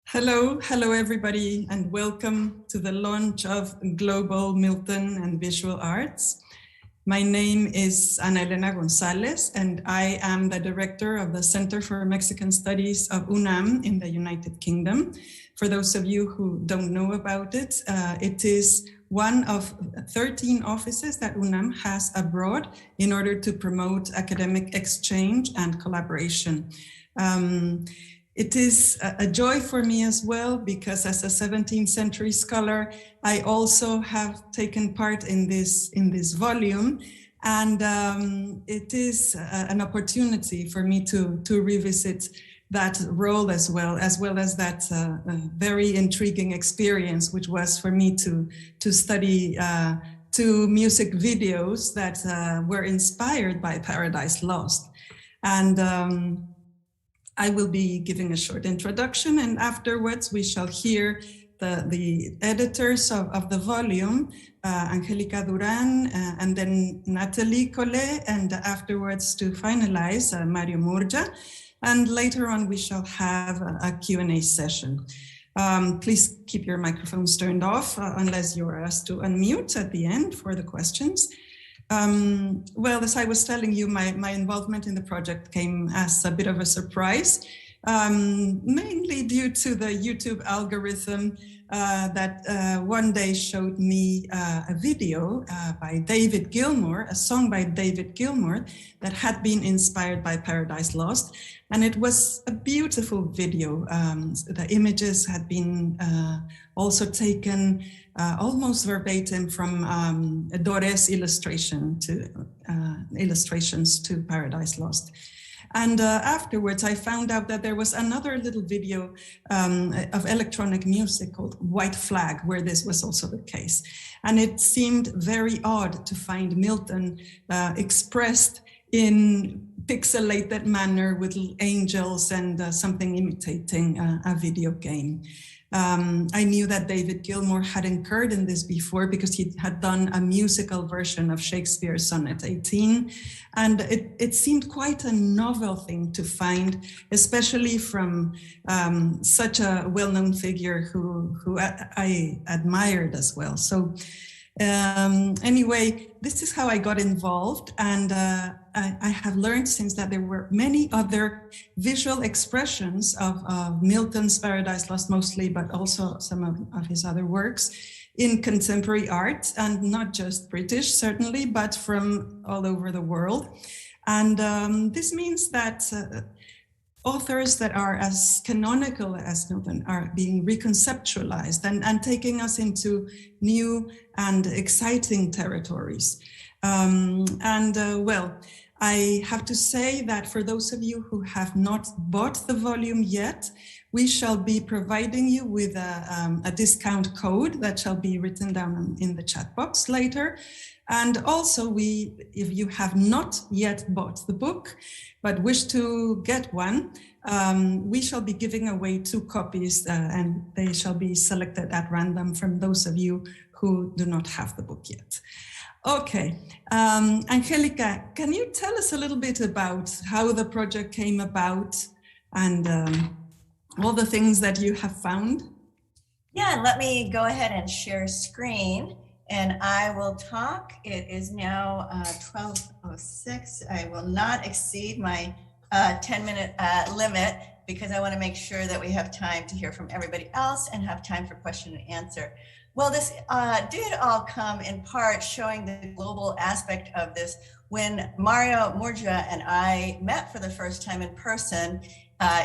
Hello everybody, and welcome to the launch of Global Milton and Visual Arts. My name is Ana Elena Gonzalez, and I am the director of the Center for Mexican Studies of UNAM in the United Kingdom. For those of you who don't know about it, it is one of 13 offices that UNAM has abroad in order to promote academic exchange and collaboration. It is a joy for me as well, because as a 17th century scholar, I also have taken part in this volume. And it is an opportunity for me to revisit that role as well as that very intriguing experience, which was for me to study two music videos that were inspired by Paradise Lost. And I will be giving a short introduction, and afterwards we shall hear the editors of the volume, Angelica, Duran, and then Nathalie, Collé, and afterwards to finalize Mario Murgia. And later on we shall have a Q&A session. Please keep your microphones turned off unless you are asked to unmute at the end for the questions. Well, as I was telling you, my involvement in the project came as a bit of a surprise, mainly due to the YouTube algorithm that one day showed me a video by David Gilmour, a song by David Gilmour that had been inspired by Paradise Lost. And it was a beautiful video. The images had been also taken almost verbatim from Dore's illustrations to Paradise Lost. And afterwards, I found out that there was another little video of electronic music called White Flag, where this was also the case. And it seemed very odd to find Milton expressed in pixelated manner with angels and something imitating a video game. I knew that David Gilmour had incurred in this before because he had done a musical version of Shakespeare's Sonnet 18. And it seemed quite a novel thing to find, especially from such a well-known figure who I admired as well. So anyway, this is how I got involved, and I have learned since that there were many other visual expressions of Milton's Paradise Lost mostly, but also some of his other works in contemporary art, and not just British, certainly, but from all over the world. And this means that authors that are as canonical as Milton are being reconceptualized and taking us into new and exciting territories. Well, I have to say that for those of you who have not bought the volume yet, we shall be providing you with a discount code that shall be written down in the chat box later. And also, if you have not yet bought the book, but wish to get one, we shall be giving away 2 copies, and they shall be selected at random from those of you who do not have the book yet. Okay, Angelica, can you tell us a little bit about how the project came about and all the things that you have found? Yeah, let me go ahead and share screen and I will talk. It is now 12:06. I will not exceed my 10-minute limit because I want to make sure that we have time to hear from everybody else and have time for question and answer. Well, this did all come in part showing the global aspect of this when Mario Murgia and I met for the first time in person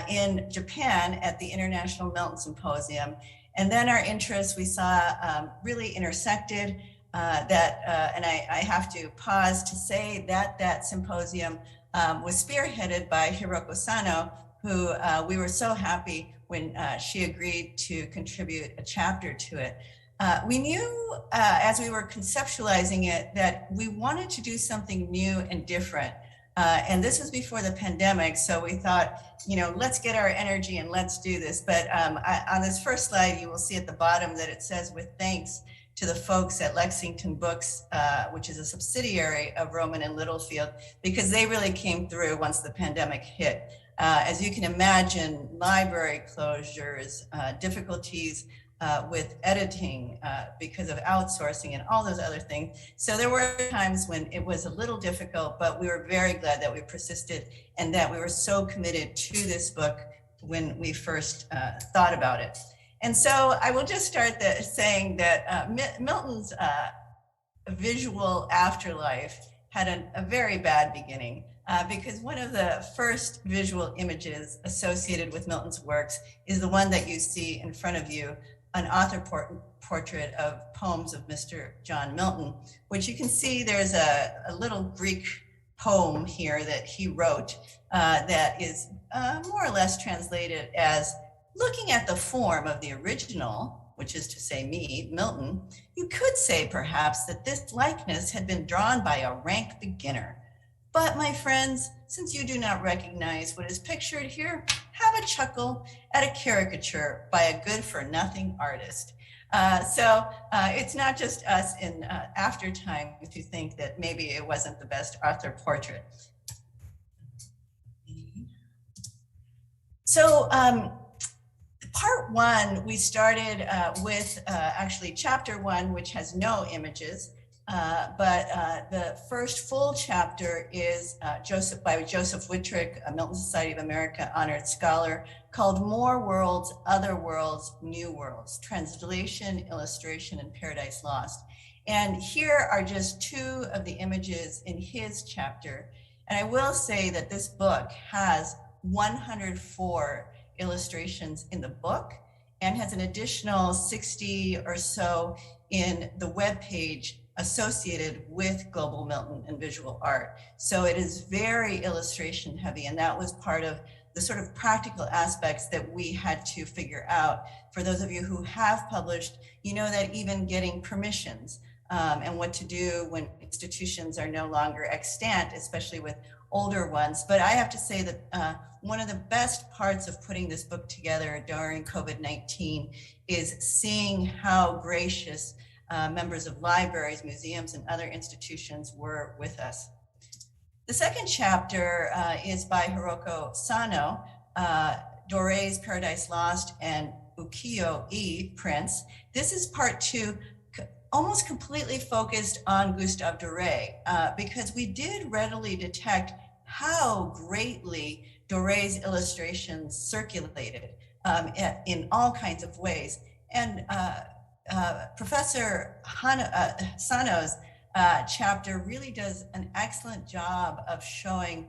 in Japan at the International Milton Symposium. And then our interests we saw really intersected and I have to pause to say that that symposium was spearheaded by Hiroko Sano, who we were so happy when she agreed to contribute a chapter to it. We knew as we were conceptualizing it that we wanted to do something new and different. And this was before the pandemic. So we thought, you know, let's get our energy and let's do this. But on this first slide, you will see at the bottom that it says, with thanks to the folks at Lexington Books, which is a subsidiary of Rowman and Littlefield, because they really came through once the pandemic hit. As you can imagine, library closures, difficulties with editing because of outsourcing and all those other things. So there were times when it was a little difficult, but we were very glad that we persisted and that we were so committed to this book when we first thought about it. And so I will just start saying that Milton's visual afterlife had a very bad beginning because one of the first visual images associated with Milton's works is the one that you see in front of you, an author portrait of poems of Mr. John Milton, which you can see there's a little Greek poem here that he wrote that is more or less translated as, looking at the form of the original, which is to say me, Milton, you could say perhaps that this likeness had been drawn by a rank beginner. But my friends, since you do not recognize what is pictured here, have a chuckle at a caricature by a good-for-nothing artist. So it's not just us in after time to think that maybe it wasn't the best author portrait. So part one, we started with actually chapter one, which has no images, but the first full chapter is by Joseph Whitrick, a Milton Society of America honored scholar, called More Worlds, Other Worlds, New Worlds, Translation, Illustration, and Paradise Lost. And here are just two of the images in his chapter. And I will say that this book has 104 illustrations in the book and has an additional 60 or so in the webpage associated with Global Milton and Visual Art. So it is very illustration heavy, and that was part of the sort of practical aspects that we had to figure out. For those of you who have published, you know that even getting permissions and what to do when institutions are no longer extant, especially with older ones. But I have to say that one of the best parts of putting this book together during COVID-19 is seeing how gracious members of libraries, museums, and other institutions were with us. The second chapter is by Hiroko Sano, Doré's Paradise Lost and Ukiyo-e prints. This is part two, almost completely focused on Gustave Doré, because we did readily detect how greatly Doré's illustrations circulated in all kinds of ways. And Professor Sano's chapter really does an excellent job of showing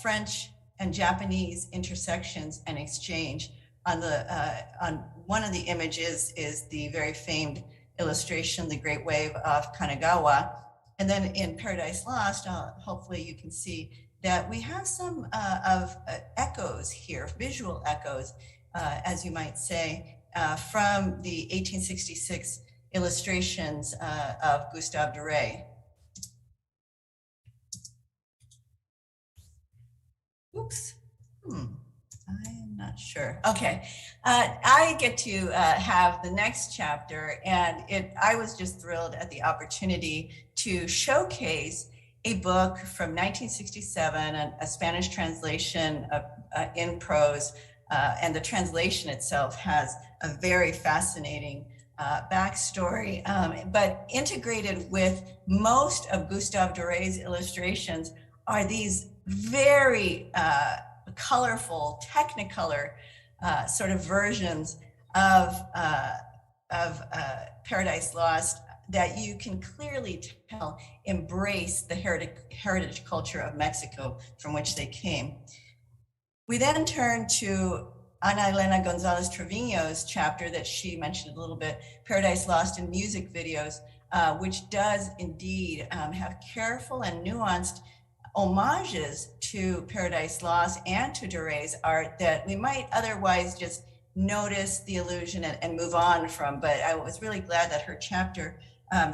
French and Japanese intersections and exchange. On one of the images is the very famed illustration, The Great Wave off Kanagawa. And then in Paradise Lost, hopefully you can see that we have some echoes here, visual echoes, as you might say, from the 1866 illustrations of Gustave Doré. Oops, I'm not sure. Okay, I get to have the next chapter, and I was just thrilled at the opportunity to showcase a book from 1967, a Spanish translation of, in prose, and the translation itself has a very fascinating backstory, but integrated with most of Gustave Doré's illustrations are these very colorful, technicolor sort of versions of Paradise Lost that you can clearly tell embrace the heritage culture of Mexico from which they came. We then turn to Ana Elena Gonzalez Trevino's chapter that she mentioned a little bit, Paradise Lost in music videos, which does indeed have careful and nuanced homages to Paradise Lost and to Doré's art that we might otherwise just notice the allusion and move on from. But I was really glad that her chapter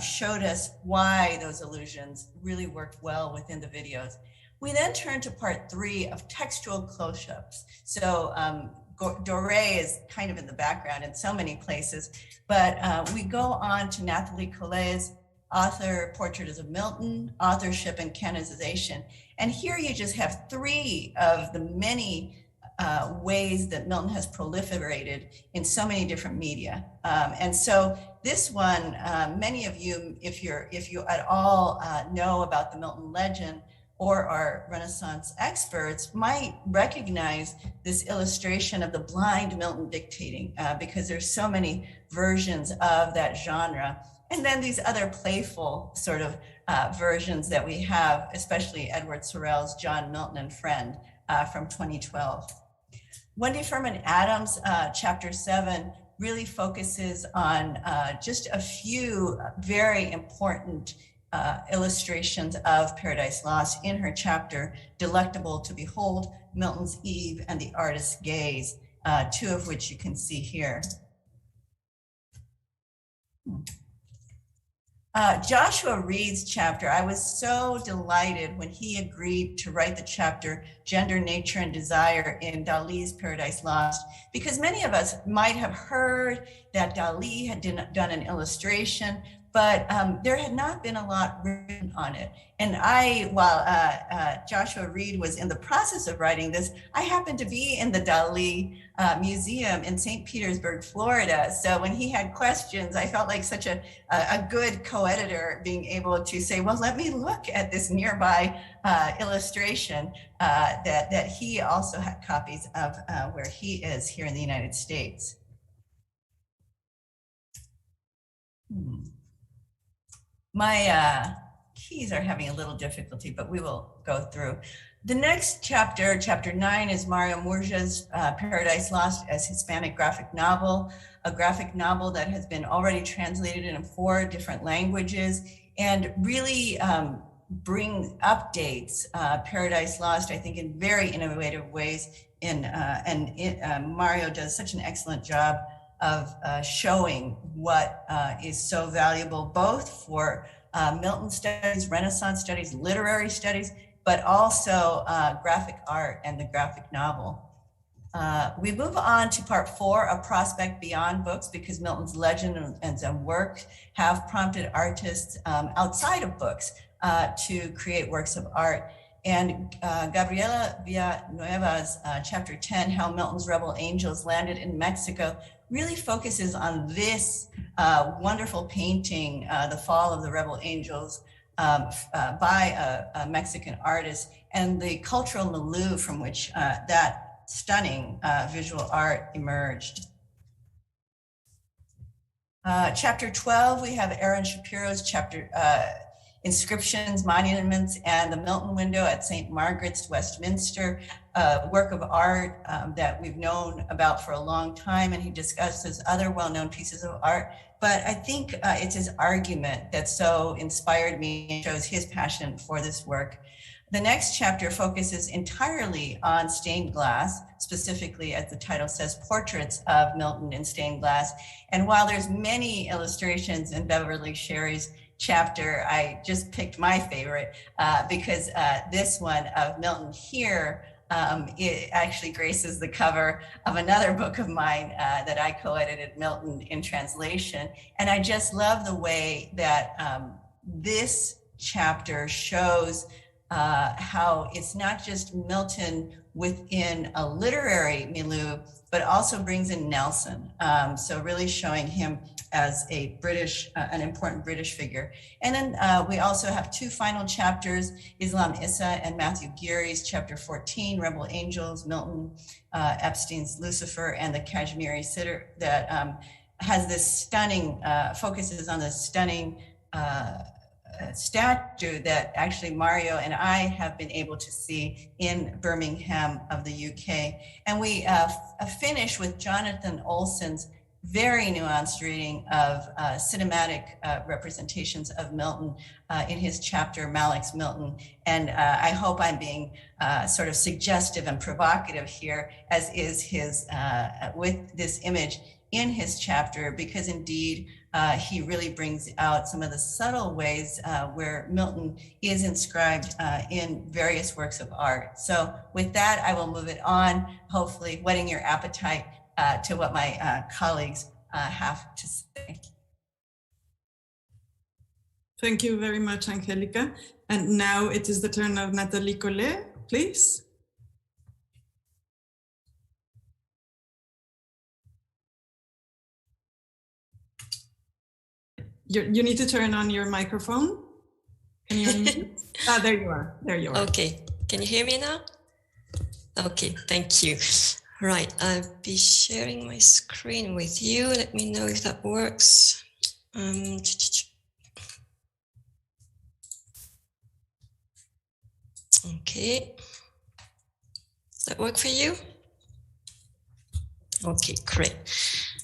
showed us why those allusions really worked well within the videos. We then turn to part three of textual close-ups. So Doré is kind of in the background in so many places, but we go on to Nathalie Collé's author portraits of Milton, authorship, and canonization. And here you just have three of the many ways that Milton has proliferated in so many different media. And so this one, many of you, if you at all know about the Milton legend or are Renaissance experts, might recognize this illustration of the blind Milton dictating, because there's so many versions of that genre. And then these other playful sort of versions that we have, especially Edward Sorel's John Milton and Friend from 2012. Wendy Furman Adams, chapter 7, really focuses on just a few very important illustrations of Paradise Lost in her chapter, Delectable to Behold, Milton's Eve and the Artist's Gaze, two of which you can see here. Joshua Reed's chapter, I was so delighted when he agreed to write the chapter Gender, Nature, and Desire in Dali's Paradise Lost, because many of us might have heard that Dali had done an illustration, but there had not been a lot written on it. And while Joshua Reed was in the process of writing this, I happened to be in the Dali Museum in St. Petersburg, Florida. So when he had questions, I felt like such a good co-editor, being able to say, well, let me look at this nearby illustration that he also had copies of where he is here in the United States. My keys are having a little difficulty, but we will go through. The next chapter, chapter 9, is Mario Murgia's Paradise Lost as Hispanic graphic novel, a graphic novel that has been already translated in 4 different languages and really bring updates Paradise Lost, I think, in very innovative ways. Mario does such an excellent job of showing what is so valuable, both for Milton studies, Renaissance studies, literary studies, but also graphic art and the graphic novel. We move on to part 4, A Prospect Beyond Books, because Milton's legend and work have prompted artists outside of books to create works of art. And Gabriela Villanueva's chapter 10, How Milton's Rebel Angels Landed in Mexico, really focuses on this wonderful painting, The Fall of the Rebel Angels, by a Mexican artist, and the cultural milieu from which that stunning visual art emerged. Chapter 12, we have Aaron Shapiro's chapter, Inscriptions, Monuments, and the Milton Window at St. Margaret's, Westminster, a work of art that we've known about for a long time, and he discusses other well-known pieces of art. But I think it's his argument that so inspired me and shows his passion for this work. The next chapter focuses entirely on stained glass, specifically, as the title says, portraits of Milton in stained glass. And while there's many illustrations in Beverly Sherry's chapter, I just picked my favorite because this one of Milton here, it actually graces the cover of another book of mine that I co-edited, Milton in Translation. And I just love the way that this chapter shows how it's not just Milton within a literary milieu, but also brings in Nelson. So really showing him as a British, an important British figure. And then we also have 2 final chapters, Islam Issa and Matthew Geary's chapter 14, Rebel Angels, Milton Epstein's Lucifer, and the Kashmiri Sitter, that has this stunning, focuses on this stunning statue that actually Mario and I have been able to see in Birmingham of the UK. And we finish with Jonathan Olson's very nuanced reading of cinematic representations of Milton in his chapter, Malik's Milton. And I hope I'm being sort of suggestive and provocative here, as is his, with this image in his chapter, because indeed he really brings out some of the subtle ways where Milton is inscribed in various works of art. So with that, I will move it on, hopefully whetting your appetite to what my colleagues have to say. Thank you very much, Angelica. And now it is the turn of Nathalie Collé, please. You need to turn on your microphone. Can you unmute? Ah, there you are. There you are. Okay. Can you hear me now? Okay, thank you. Right, I'll be sharing my screen with you. Let me know if that works. Okay. Does that work for you? Okay, great.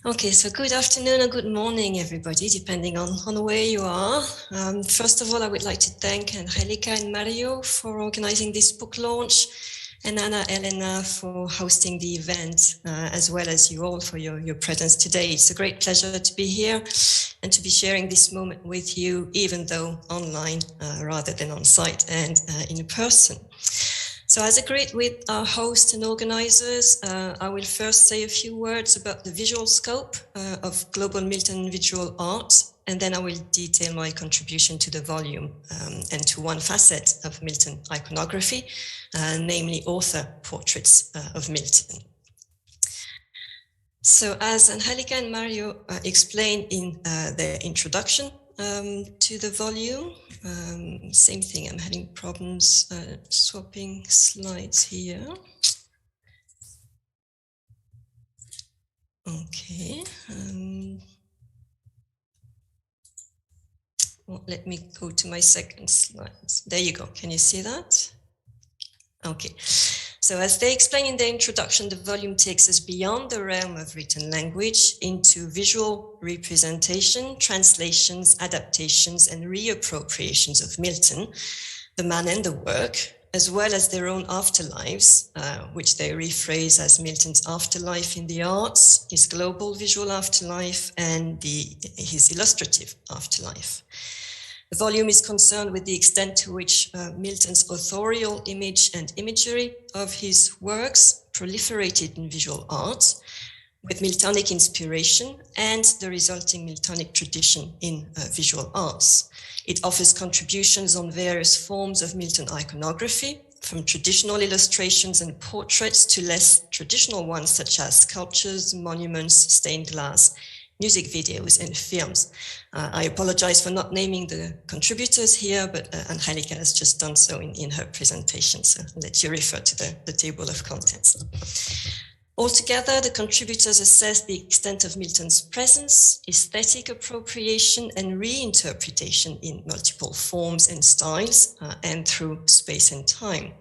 Okay, so good afternoon or good morning, everybody, depending on where you are. First of all, I would like to thank Angelica and Mario for organizing this book launch, and Anna Elena for hosting the event, as well as you all for your presence today. It's a great pleasure to be here and to be sharing this moment with you, even though online rather than on site and in person. So as agreed with our hosts and organizers, I will first say a few words about the visual scope of Global Milton and Visual Art, and then I will detail my contribution to the volume and to one facet of Milton iconography, namely author portraits of Milton. So as Angelica and Mario explained in their introduction to the volume, same thing, I'm having problems swapping slides here. Okay. Well, let me go to my second slide. There you go. Can you see that? Okay. So as they explain in their introduction, the volume takes us beyond the realm of written language into visual representation, translations, adaptations, and reappropriations of Milton, the man and the work, as well as their own afterlives, which they rephrase as Milton's afterlife in the arts, his global visual afterlife, and his illustrative afterlife. The volume is concerned with the extent to which Milton's authorial image and imagery of his works proliferated in visual art, with Miltonic inspiration and the resulting Miltonic tradition in visual arts. It offers contributions on various forms of Milton iconography, from traditional illustrations and portraits to less traditional ones such as sculptures, monuments, stained glass, music videos, and films. I apologize for not naming the contributors here, but Angelica has just done so in her presentation, so I'll let you refer to the table of contents. Altogether, the contributors assess the extent of Milton's presence, aesthetic appropriation, and reinterpretation in multiple forms and styles, and through space and time.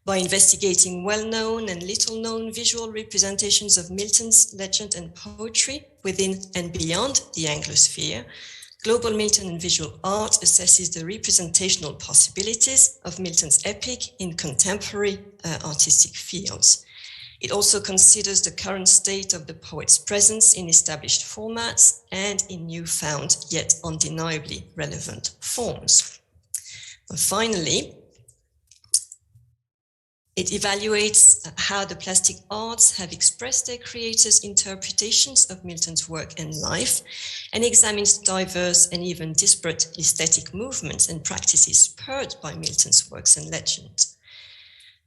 By investigating well-known and little-known visual representations of Milton's legend and poetry within and beyond the Anglosphere, Global Milton and Visual Art assesses the representational possibilities of Milton's epic in contemporary artistic fields. It also considers the current state of the poet's presence in established formats and in newfound yet undeniably relevant forms. And finally, it evaluates how the plastic arts have expressed their creators' interpretations of Milton's work and life, and examines diverse and even disparate aesthetic movements and practices spurred by Milton's works and legends.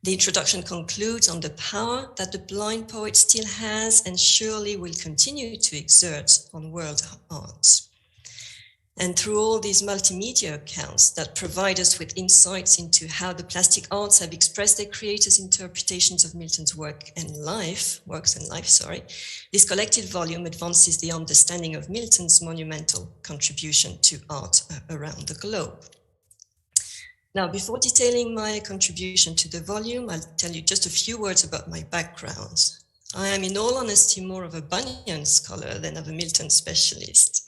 The introduction concludes on the power that the blind poet still has and surely will continue to exert on world art. And through all these multimedia accounts that provide us with insights into how the plastic arts have expressed their creators' interpretations of Milton's works and life, this collected volume advances the understanding of Milton's monumental contribution to art around the globe. Now, before detailing my contribution to the volume, I'll tell you just a few words about my background. I am in all honesty more of a Bunyan scholar than of a Milton specialist.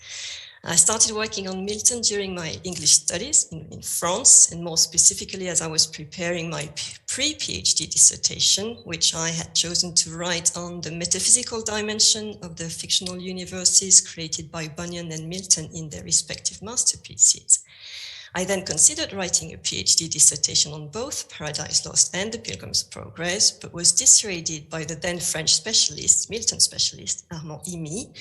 I started working on Milton during my English studies in France, and more specifically as I was preparing my pre-PhD dissertation, which I had chosen to write on the metaphysical dimension of the fictional universes created by Bunyan and Milton in their respective masterpieces. I then considered writing a PhD dissertation on both Paradise Lost and The Pilgrim's Progress, but was dissuaded by the then French specialist, Milton specialist, Armand Imy,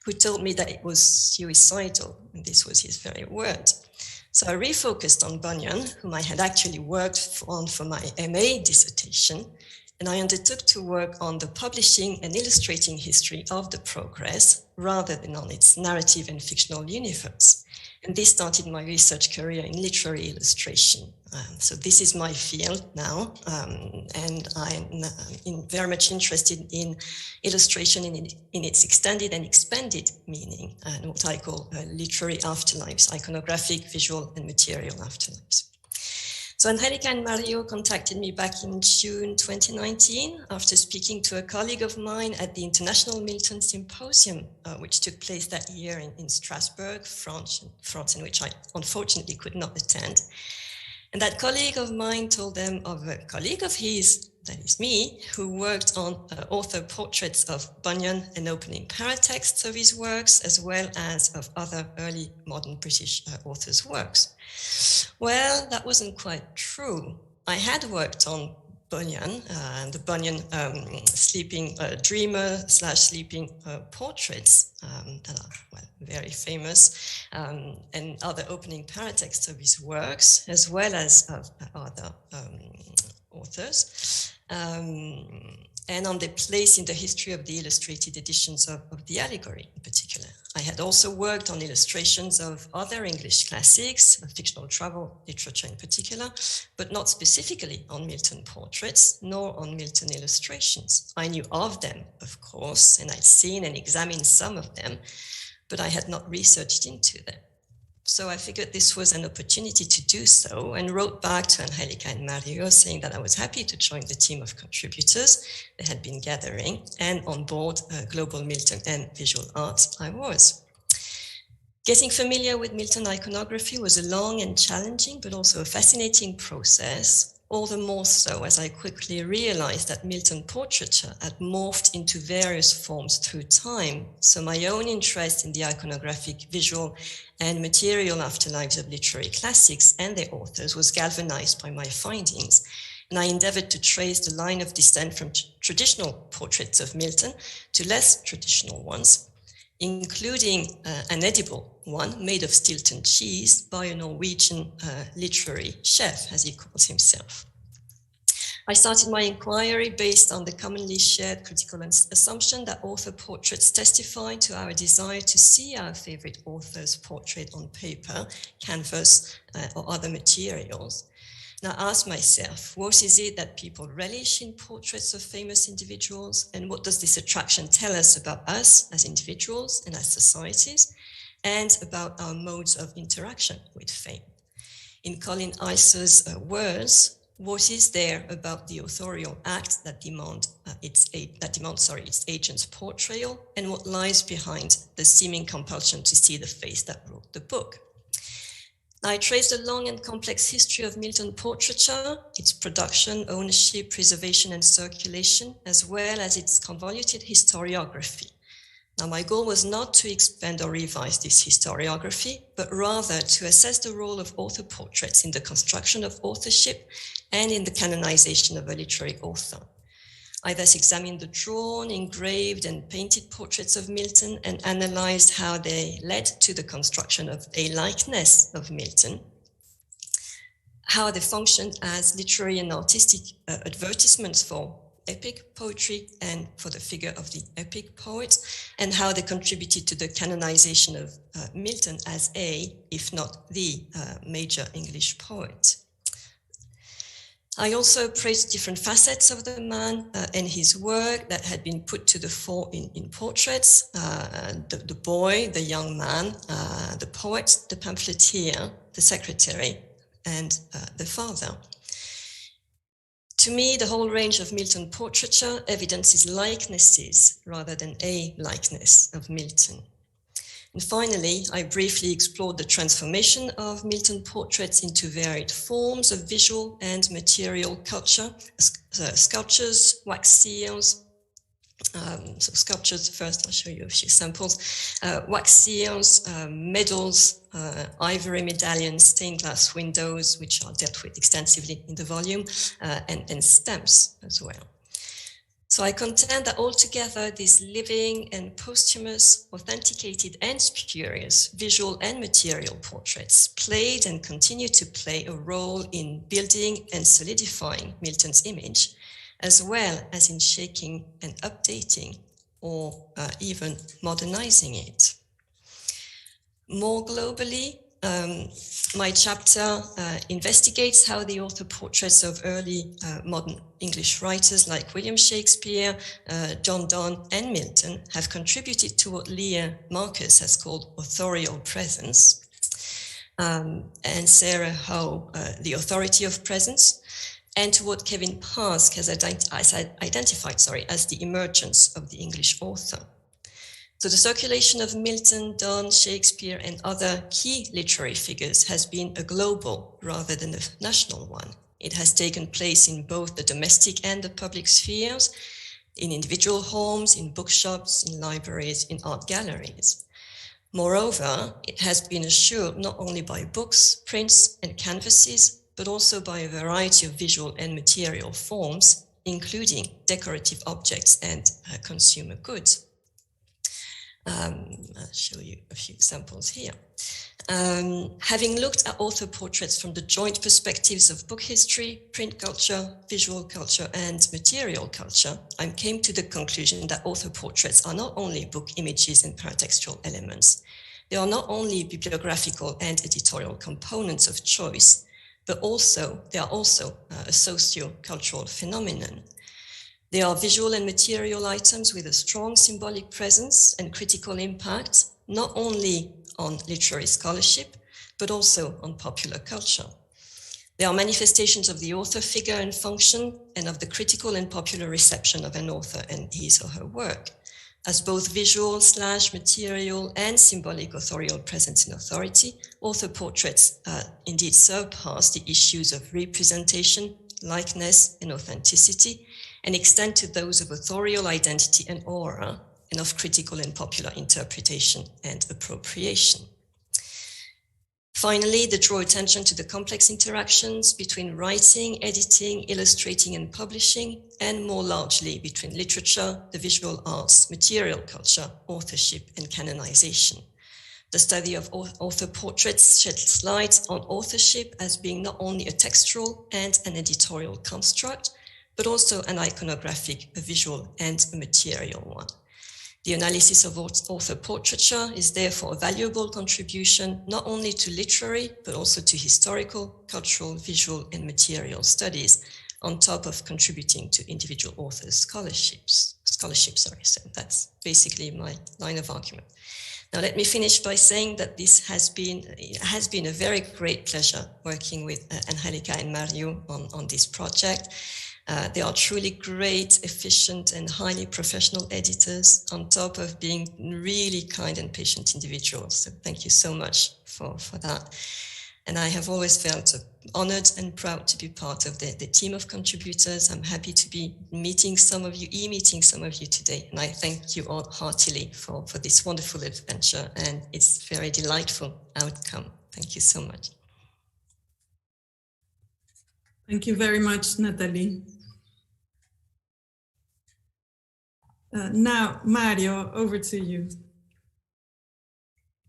who told me that it was suicidal, and this was his very word. So I refocused on Bunyan, whom I had actually worked on for my MA dissertation, and I undertook to work on the publishing and illustrating history of the progress rather than on its narrative and fictional universe. And this started my research career in literary illustration. So this is my field now, and I'm very much interested in illustration in its extended and expanded meaning, and what I call literary afterlives, iconographic, visual, and material afterlives. So Angelica and Mario contacted me back in June 2019 after speaking to a colleague of mine at the International Milton Symposium, which took place that year in Strasbourg, France, in which I unfortunately could not attend. And that colleague of mine told them of a colleague of his, that is me, who worked on author portraits of Bunyan and opening paratexts of his works, as well as of other early modern British authors' works. Well, that wasn't quite true. I had worked on Bunyan, the Bunyan sleeping dreamer / sleeping portraits that are, well, very famous, and other opening paratexts of his works, as well as of other authors, and on their place in the history of the illustrated editions of the allegory in particular. I had also worked on illustrations of other English classics, of fictional travel literature in particular, but not specifically on Milton portraits, nor on Milton illustrations. I knew of them, of course, and I'd seen and examined some of them, but I had not researched into them. So I figured this was an opportunity to do so, and wrote back to Angelica and Mario saying that I was happy to join the team of contributors that had been gathering, and on board Global Milton and Visual Art I was. Getting familiar with Milton iconography was a long and challenging, but also a fascinating process, all the more so as I quickly realized that Milton portraiture had morphed into various forms through time. So my own interest in the iconographic, visual, and material afterlives of literary classics and their authors was galvanized by my findings. And I endeavored to trace the line of descent from traditional portraits of Milton to less traditional ones, including an edible one made of Stilton cheese by a Norwegian literary chef, as he calls himself. I started my inquiry based on the commonly shared critical assumption that author portraits testify to our desire to see our favorite author's portrait on paper, canvas, or other materials. And I asked myself, what is it that people relish in portraits of famous individuals? And what does this attraction tell us about us as individuals and as societies, and about our modes of interaction with fame? In Colin Iser's words, what is there about the authorial act that demands its agent's portrayal, and what lies behind the seeming compulsion to see the face that wrote the book? I traced a long and complex history of Milton portraiture, its production, ownership, preservation, and circulation, as well as its convoluted historiography. Now, my goal was not to expand or revise this historiography, but rather to assess the role of author portraits in the construction of authorship and in the canonization of a literary author. I thus examined the drawn, engraved, and painted portraits of Milton and analyzed how they led to the construction of a likeness of Milton, how they functioned as literary and artistic advertisements for epic poetry and for the figure of the epic poet, and how they contributed to the canonization of Milton as a, if not the, major English poet. I also praised different facets of the man and his work that had been put to the fore in portraits, the boy, the young man, the poet, the pamphleteer, the secretary, and the father. To me, the whole range of Milton portraiture evidences likenesses rather than a likeness of Milton. And finally, I briefly explored the transformation of Milton portraits into varied forms of visual and material culture, sculptures, wax seals. So sculptures first, I'll show you a few samples. Wax seals, medals, ivory medallions, stained glass windows, which are dealt with extensively in the volume, and stamps as well. So I contend that altogether these living and posthumous, authenticated and spurious visual and material portraits played and continue to play a role in building and solidifying Milton's image, as well as in shaking and updating or even modernizing it. More globally, my chapter investigates how the author portraits of early modern English writers like William Shakespeare, John Donne, and Milton have contributed to what Leah Marcus has called authorial presence, and Sarah Howe, the authority of presence, and to what Kevin Pask has identified as the emergence of the English author. So the circulation of Milton, Donne, Shakespeare, and other key literary figures has been a global rather than a national one. It has taken place in both the domestic and the public spheres, in individual homes, in bookshops, in libraries, in art galleries. Moreover, it has been assured not only by books, prints, and canvases, but also by a variety of visual and material forms, including decorative objects and consumer goods. I'll show you a few examples here. Having looked at author portraits from the joint perspectives of book history, print culture, visual culture, and material culture, I came to the conclusion that author portraits are not only book images and paratextual elements. They are not only bibliographical and editorial components of choice, but they are also a socio-cultural phenomenon. They are visual and material items with a strong symbolic presence and critical impact, not only on literary scholarship, but also on popular culture. They are manifestations of the author figure and function, and of the critical and popular reception of an author and his or her work. As both visual / material and symbolic authorial presence and authority, author portraits indeed surpass the issues of representation, likeness, and authenticity, and extend to those of authorial identity and aura, and of critical and popular interpretation and appropriation. Finally, they draw attention to the complex interactions between writing, editing, illustrating, and publishing, and more largely between literature, the visual arts, material culture, authorship, and canonization. The study of author portraits sheds light on authorship as being not only a textual and an editorial construct, but also an iconographic, a visual, and a material one. The analysis of author portraiture is therefore a valuable contribution not only to literary, but also to historical, cultural, visual, and material studies, on top of contributing to individual authors' scholarships. So that's basically my line of argument. Now, let me finish by saying that this has been a very great pleasure working with Angelica and Mario on this project. They are truly great, efficient, and highly professional editors, on top of being really kind and patient individuals. So thank you so much for that. And I have always felt honored and proud to be part of the team of contributors. I'm happy to be meeting some of you today. And I thank you all heartily for this wonderful adventure and its very delightful outcome. Thank you so much. Thank you very much, Nathalie. Now, Mario, over to you.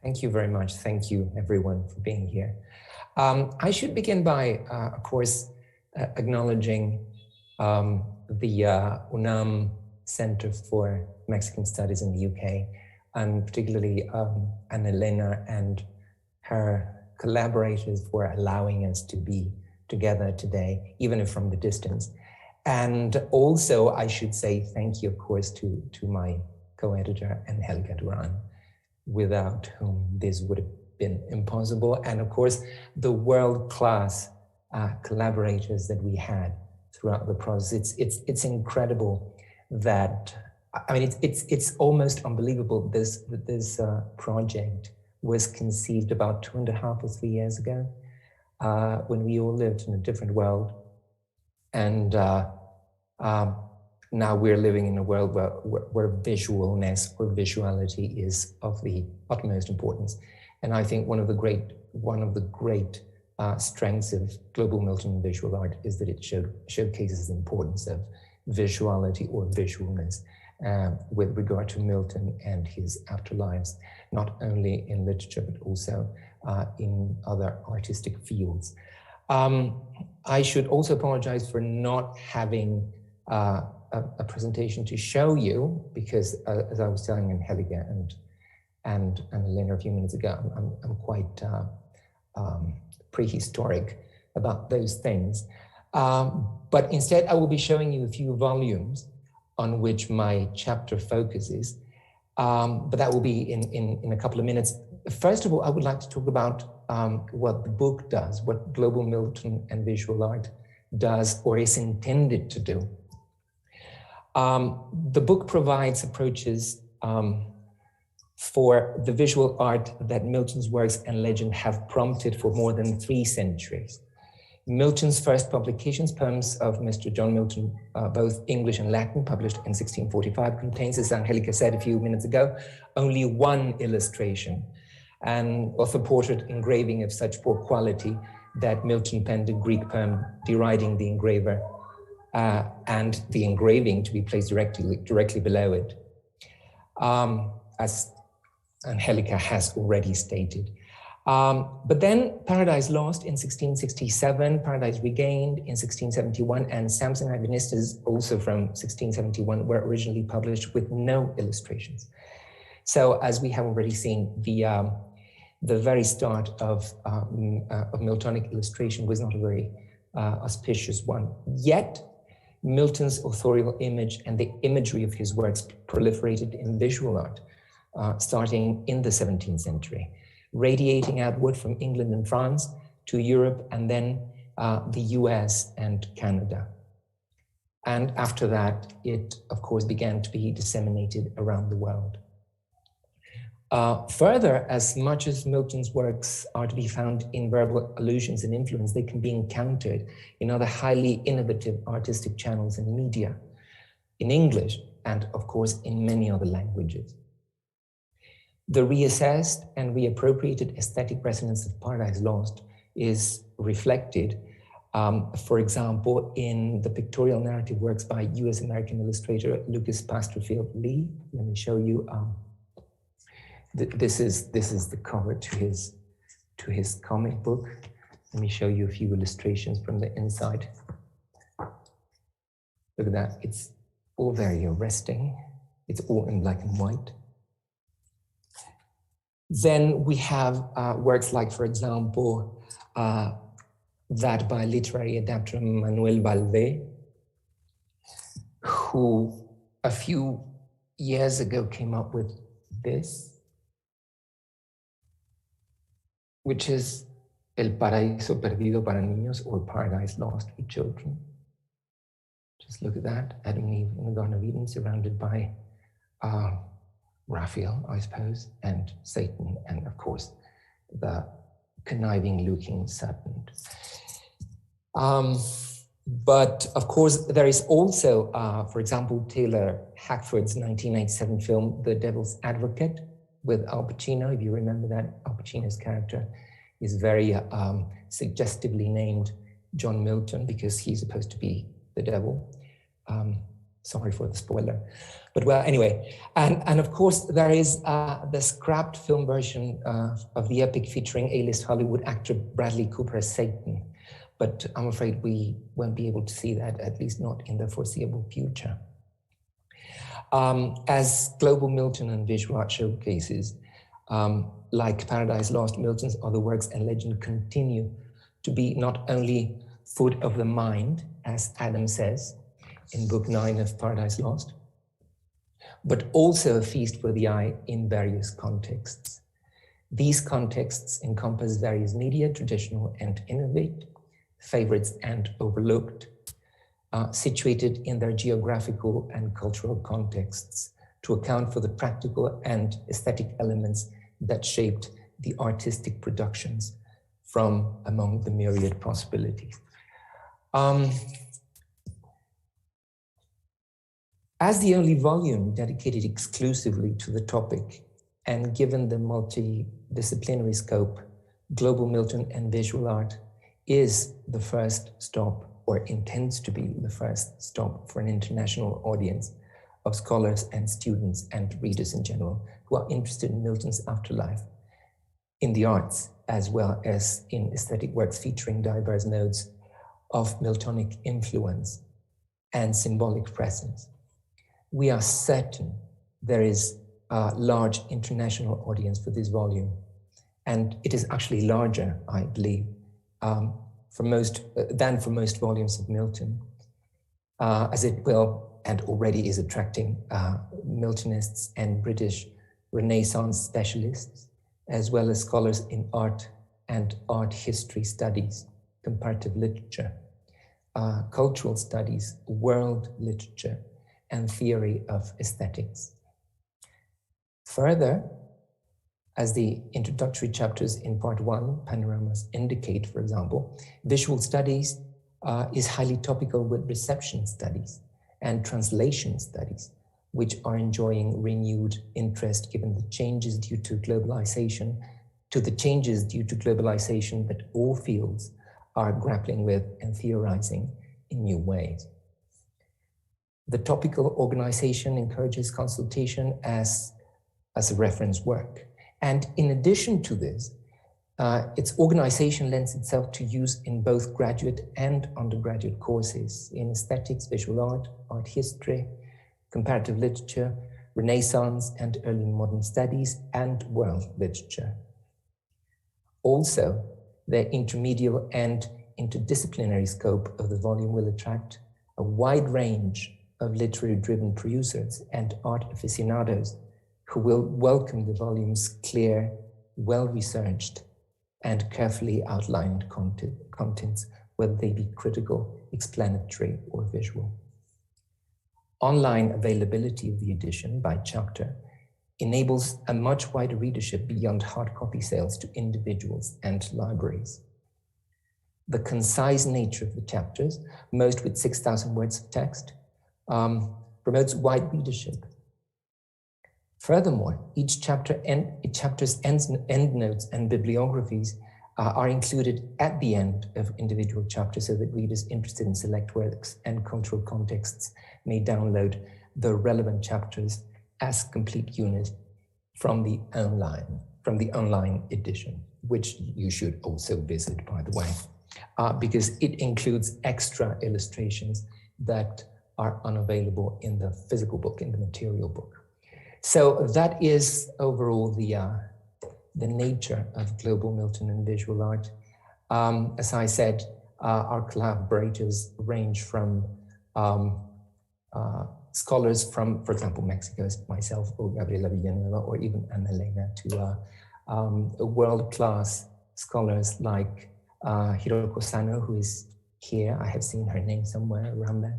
Thank you very much. Thank you, everyone, for being here. I should begin by, of course, acknowledging the UNAM Center for Mexican Studies in the UK, and particularly Ana Elena and her collaborators for allowing us to be together today, even if from the distance. And also, I should say thank you, of course, to my co-editor, Angelica Duran, without whom this would have been impossible. And of course, the world-class collaborators that we had throughout the process. It's incredible that, I mean, it's almost unbelievable that this project was conceived about 2.5 or 3 years ago, when we all lived in a different world. And now we're living in a world where visualness or visuality is of the utmost importance. And I think one of the great strengths of global Milton and visual art is that it showcases the importance of visuality or visualness with regard to Milton and his afterlives, not only in literature, but also in other artistic fields. I should also apologize for not having a presentation to show you, because as I was telling Angelica and Elena a few minutes ago, I'm quite prehistoric about those things. But instead, I will be showing you a few volumes on which my chapter focuses, but that will be in a couple of minutes. First of all, I would like to talk about what the book does, what Global Milton and Visual Art does or is intended to do. The book provides approaches for the visual art that Milton's works and legend have prompted for more than 3 centuries. Milton's first publications, poems of Mr. John Milton, both English and Latin, published in 1645, contains, as Angelica said a few minutes ago, only 1 illustration, an author-portrait engraving of such poor quality that Milton penned a Greek poem deriding the engraver and the engraving to be placed directly below it, as Angelica has already stated. But then Paradise Lost in 1667, Paradise Regained in 1671, and Samson Agonistes, also from 1671, were originally published with no illustrations. So as we have already seen, the very start of Miltonic illustration was not a very auspicious one. Yet, Milton's authorial image and the imagery of his works proliferated in visual art, starting in the 17th century, radiating outward from England and France to Europe, and then the US and Canada. And after that, it, of course, began to be disseminated around the world. Further, as much as Milton's works are to be found in verbal allusions and influence, they can be encountered in other highly innovative artistic channels and media, in English, and of course, in many other languages. The reassessed and reappropriated aesthetic resonance of Paradise Lost is reflected, for example, in the pictorial narrative works by US-American illustrator Lucas Pasterfield Lee. Let me show you. This is the cover to his comic book. Let me show you a few illustrations from the inside. Look at that, it's all very arresting. It's all in black and white. Then we have works like, for example, that by literary adapter Manuel Valvé, who a few years ago came up with this, which is El Paraíso Perdido para Niños, or Paradise Lost for Children. Just look at that, Adam and Eve in the Garden of Eden, surrounded by Raphael, I suppose, and Satan, and of course, the conniving, looking serpent. But of course, there is also, for example, Taylor Hackford's 1997 film, The Devil's Advocate, with Al Pacino. If you remember that, Al Pacino's character is very suggestively named John Milton because he's supposed to be the devil. Sorry for the spoiler, but well, anyway. And of course, there is the scrapped film version of the epic featuring A-list Hollywood actor Bradley Cooper as Satan. But I'm afraid we won't be able to see that, at least not in the foreseeable future. As Global Milton and Visual Art showcases, like Paradise Lost, Milton's other works and legend continue to be not only food of the mind, as Adam says in book 9 of Paradise Lost, but also a feast for the eye in various contexts. These contexts encompass various media, traditional and innovate, favorites and overlooked, situated in their geographical and cultural contexts to account for the practical and aesthetic elements that shaped the artistic productions from among the myriad possibilities. As the only volume dedicated exclusively to the topic, and given the multidisciplinary scope, Global Milton and Visual Art is the first stop or intends to be the first stop for an international audience of scholars and students and readers in general who are interested in Milton's afterlife in the arts, as well as in aesthetic works featuring diverse modes of Miltonic influence and symbolic presence. We are certain there is a large international audience for this volume, and it is actually larger, I believe, than for most volumes of Milton, as it will and already is attracting Miltonists and British Renaissance specialists, as well as scholars in art and art history studies, comparative literature, cultural studies, world literature, and theory of aesthetics. Further, as the introductory chapters in part 1, panoramas, indicate, for example, visual studies is highly topical with reception studies and translation studies, which are enjoying renewed interest given the changes due to globalization, that all fields are grappling with and theorizing in new ways. The topical organization encourages consultation as a reference work. And in addition to this, its organization lends itself to use in both graduate and undergraduate courses in aesthetics, visual art, art history, comparative literature, Renaissance and early modern studies, and world literature. Also, the intermediate and interdisciplinary scope of the volume will attract a wide range of literary-driven producers and art aficionados who will welcome the volume's clear, well-researched, and carefully outlined contents, whether they be critical, explanatory, or visual. Online availability of the edition by chapter enables a much wider readership beyond hard copy sales to individuals and libraries. The concise nature of the chapters, most with 6,000 words of text, promotes wide readership. Furthermore, each chapter's endnotes and bibliographies are included at the end of individual chapters so that readers interested in select works and cultural contexts may download the relevant chapters as complete units from the online edition, which you should also visit, by the way, because it includes extra illustrations that are unavailable in the physical book, in the material book. So that is overall the nature of global Milton and visual art. As I said, our collaborators range from scholars from, for example, Mexico, myself, or Gabriela Villanueva, or even Ana Elena, to world-class scholars like Hiroko Sano, who is here. I have seen her name somewhere around there.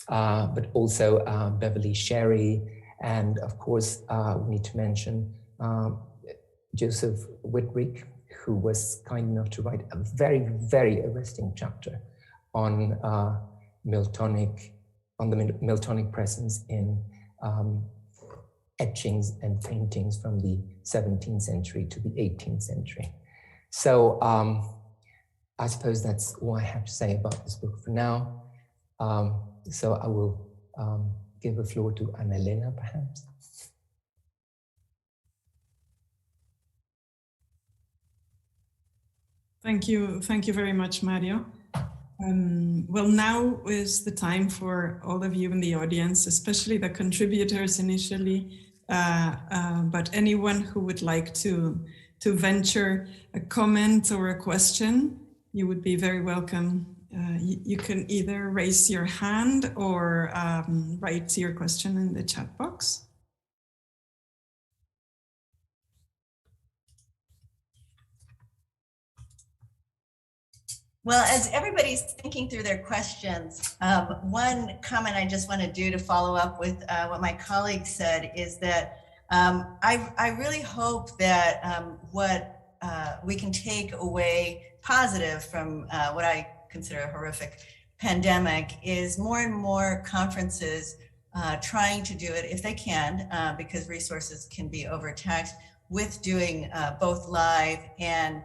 But also Beverly Sherry, and of course, we need to mention Joseph Whitwick, who was kind enough to write a very, very arresting chapter on the Miltonic presence in etchings and paintings from the 17th century to the 18th century. So I suppose that's all I have to say about this book for now. So I will give the floor to Ana Elena, perhaps. Thank you very much, Mario. Well, now is the time for all of you in the audience, especially the contributors initially, but anyone who would like to venture a comment or a question, you would be very welcome. You can either raise your hand or write your question in the chat box. Well, as everybody's thinking through their questions, one comment I just want to do to follow up with what my colleague said is that I really hope that what we can take away positive from what I consider a horrific pandemic is more and more conferences trying to do it if they can, because resources can be overtaxed, with doing both live and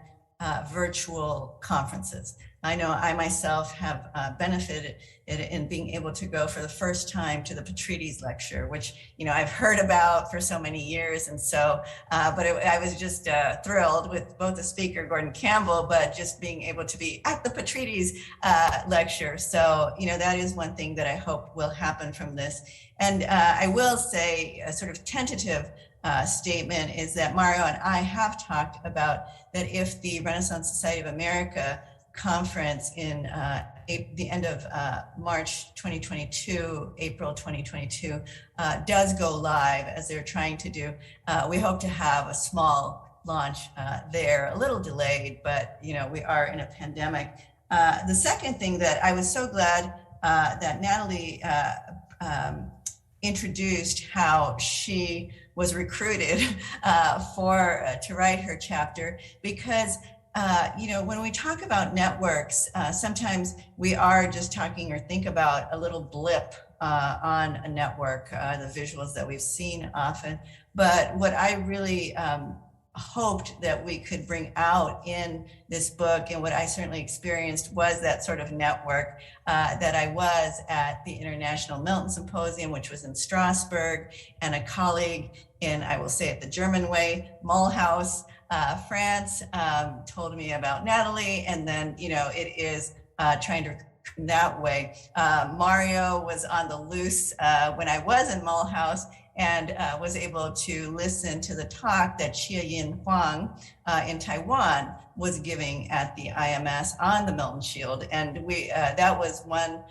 virtual conferences. I know I myself have benefited in being able to go for the first time to the Petrides lecture, which, you know, I've heard about for so many years. And so, I was just thrilled with both the speaker, Gordon Campbell, but just being able to be at the Petrides lecture. So, you know, that is one thing that I hope will happen from this. And I will say a sort of tentative statement is that Mario and I have talked about that if the Renaissance Society of America conference in the end of March 2022, April 2022, does go live as they're trying to do, we hope to have a small launch there, a little delayed, but you know, we are in a pandemic. The second thing that I was so glad that Nathalie introduced how she was recruited to write her chapter, because you know, when we talk about networks, sometimes we are just talking or think about a little blip on a network, the visuals that we've seen often. But what I really hoped that we could bring out in this book, and what I certainly experienced, was that sort of network that I was at the International Milton Symposium, which was in Strasbourg, and a colleague in, I will say it the German way, Mulhouse, France, told me about Nathalie, and then, you know, it is trying to that way. Mario was on the loose when I was in Mulhouse, and was able to listen to the talk that Xie Huang in Taiwan was giving at the IMS on the Milton Shield. And that was one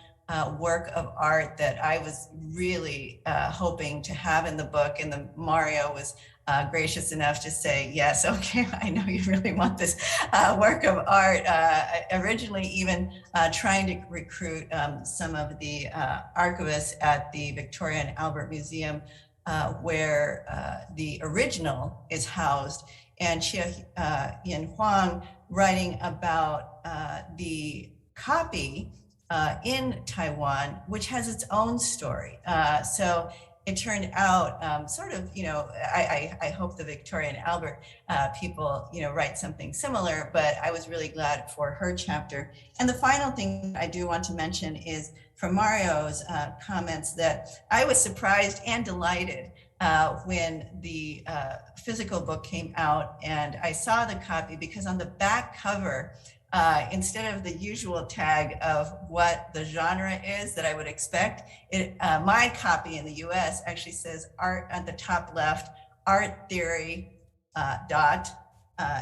work of art that I was really hoping to have in the book. And Mario was gracious enough to say, yes, okay, I know you really want this work of art. Originally even trying to recruit some of the archivists at the Victoria and Albert Museum, where the original is housed, and Xie Huang writing about the copy in Taiwan, which has its own story. So it turned out sort of, you know, I hope the Victoria and Albert people, you know, write something similar, but I was really glad for her chapter. And the final thing I do want to mention is from Mario's comments that I was surprised and delighted when the physical book came out and I saw the copy, because on the back cover, instead of the usual tag of what the genre is that I would expect, my copy in the US actually says art at the top left, art theory,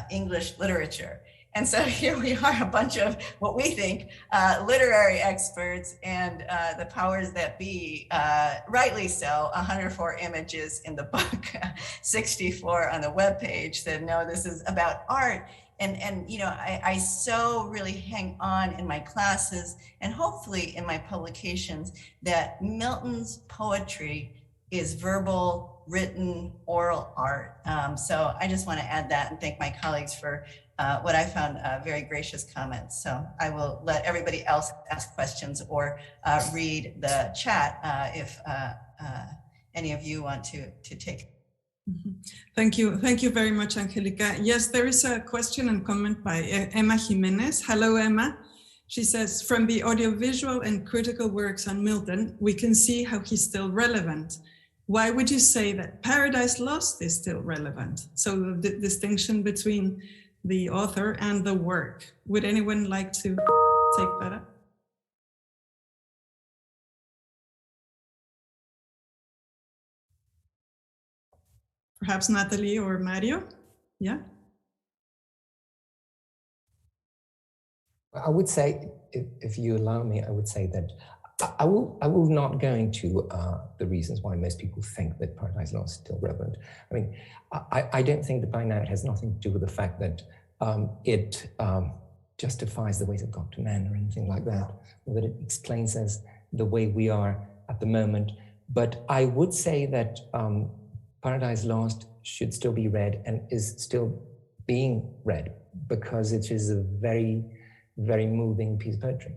English literature. And so here we are, a bunch of what we think literary experts, and the powers that be, rightly so, 104 images in the book, 64 on the webpage, said, no, this is about art. And you know, I so really hang on in my classes and hopefully in my publications that Milton's poetry is verbal, written, oral art. So I just want to add that and thank my colleagues for what I found very gracious comments. So I will let everybody else ask questions or read the chat if any of you want to take. Thank you very much, Angelica. Yes, there is a question and comment by Emma Jimenez. Hello, Emma. She says, from the audiovisual and critical works on Milton, we can see how he's still relevant. Why would you say that Paradise Lost is still relevant? So the distinction between the author and the work. Would anyone like to take that up? Perhaps Nathalie or Mario? Yeah. I would say, if you allow me, I would say that I will not go into the reasons why most people think that Paradise Lost is still relevant. I mean, I don't think that by now it has nothing to do with the fact that it justifies the ways of God to man or anything like that, or that it explains us the way we are at the moment. But I would say that Paradise Lost should still be read and is still being read, because it is a very, very moving piece of poetry.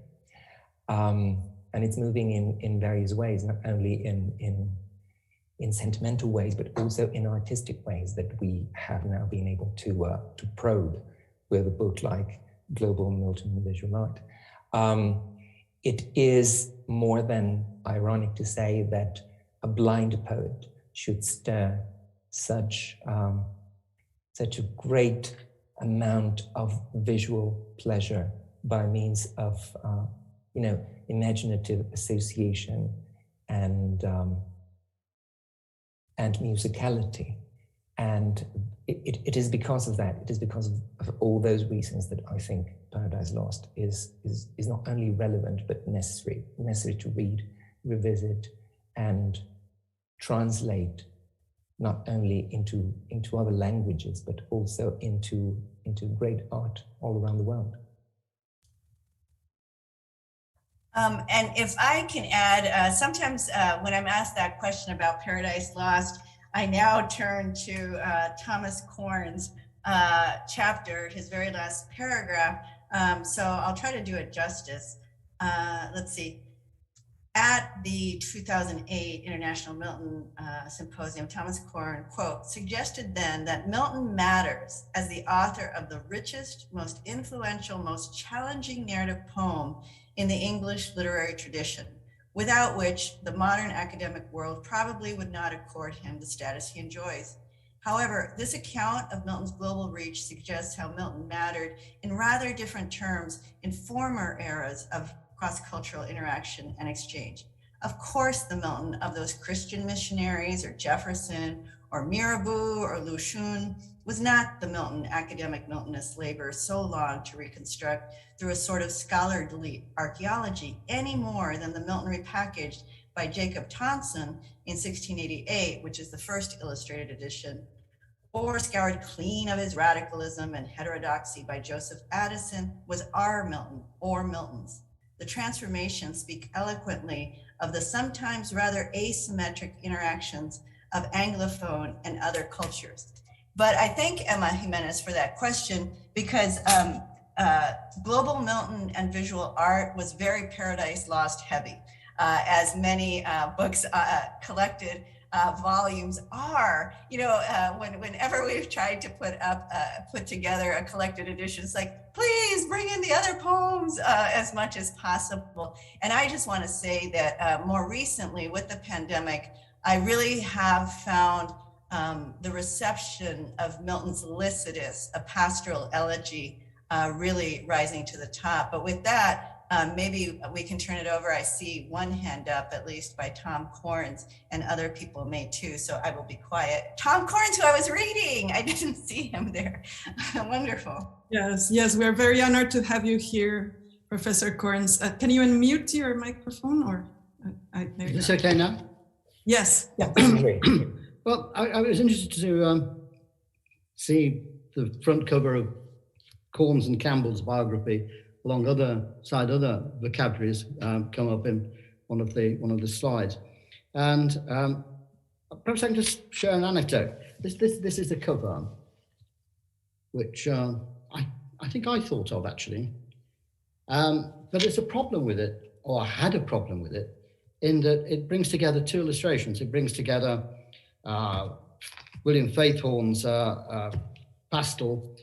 And it's moving in various ways, not only in sentimental ways, but also in artistic ways that we have now been able to probe with a book like global Milton and Visual Art. It is more than ironic to say that a blind poet should stir such a great amount of visual pleasure by means of imaginative association and musicality. And it is because of that, it is because of all those reasons that I think Paradise Lost is not only relevant, but necessary to read, revisit, and translate not only into other languages, but also into great art all around the world. And if I can add, sometimes when I'm asked that question about Paradise Lost, I now turn to Thomas Korn's chapter, his very last paragraph. So I'll try to do it justice. Let's see. At the 2008 International Milton Symposium, Thomas Korn, quote, suggested then that Milton matters as the author of the richest, most influential, most challenging narrative poem in the English literary tradition, without which the modern academic world probably would not accord him the status he enjoys. However, this account of Milton's global reach suggests how Milton mattered in rather different terms in former eras of cross-cultural interaction and exchange. Of course, the Milton of those Christian missionaries or Jefferson or Mirabeau or Lu Xun was not the Milton academic Miltonist labor so long to reconstruct through a sort of scholarly archaeology any more than the Milton repackaged by Jacob Tonson in 1688, which is the first illustrated edition, or scoured clean of his radicalism and heterodoxy by Joseph Addison, was our Milton or Milton's. The transformations speak eloquently of the sometimes rather asymmetric interactions of Anglophone and other cultures. But I thank Emma Jimenez for that question, because Global Milton and Visual Art was very Paradise Lost heavy, as many books collected volumes are. You know, whenever we've tried to put together a collected edition, it's like, please bring in the other poems as much as possible. And I just want to say that more recently with the pandemic, I really have found the reception of Milton's Lycidas, a pastoral elegy, really rising to the top. But with that, maybe we can turn it over. I see one hand up, at least by Tom Corns, and other people may too, so I will be quiet. Tom Corns, who I was reading, I didn't see him there. Wonderful. Yes, we're very honored to have you here, Professor Corns. Can you unmute your microphone? Or Is this okay now? Yes. Yeah. Well, I was interested to see the front cover of Corns and Campbell's biography along other vocabularies come up in one of the slides, and perhaps I can just share an anecdote. This is the cover, which I think I thought of actually, but there's a problem with it, or I had a problem with it, in that it brings together two illustrations. It brings together William Faithorn's pastel,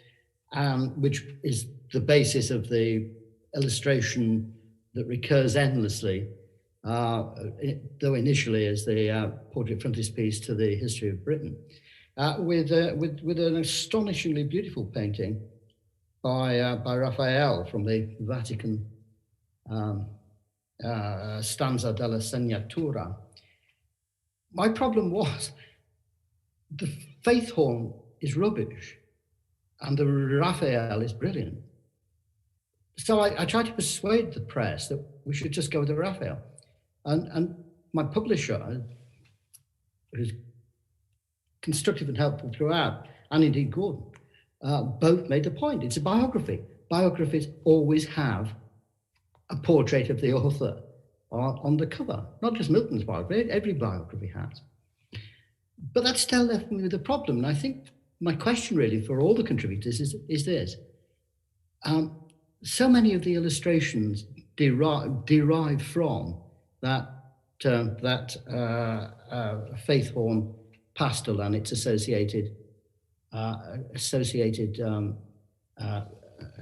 which is the basis of the illustration that recurs endlessly, though initially as the portrait frontispiece to the history of Britain, with an astonishingly beautiful painting by Raphael from the Vatican stanza della Segnatura. My problem was the Faithorn is rubbish and the Raphael is brilliant. So I tried to persuade the press that we should just go with the Raphael. And my publisher, who's constructive and helpful throughout, and indeed Gordon, both made the point. It's a biography. Biographies always have a portrait of the author on the cover. Not just Milton's biography, every biography has. But that still left me with a problem. And I think my question really for all the contributors is this. So many of the illustrations derive from that Faithorn pastel and its associated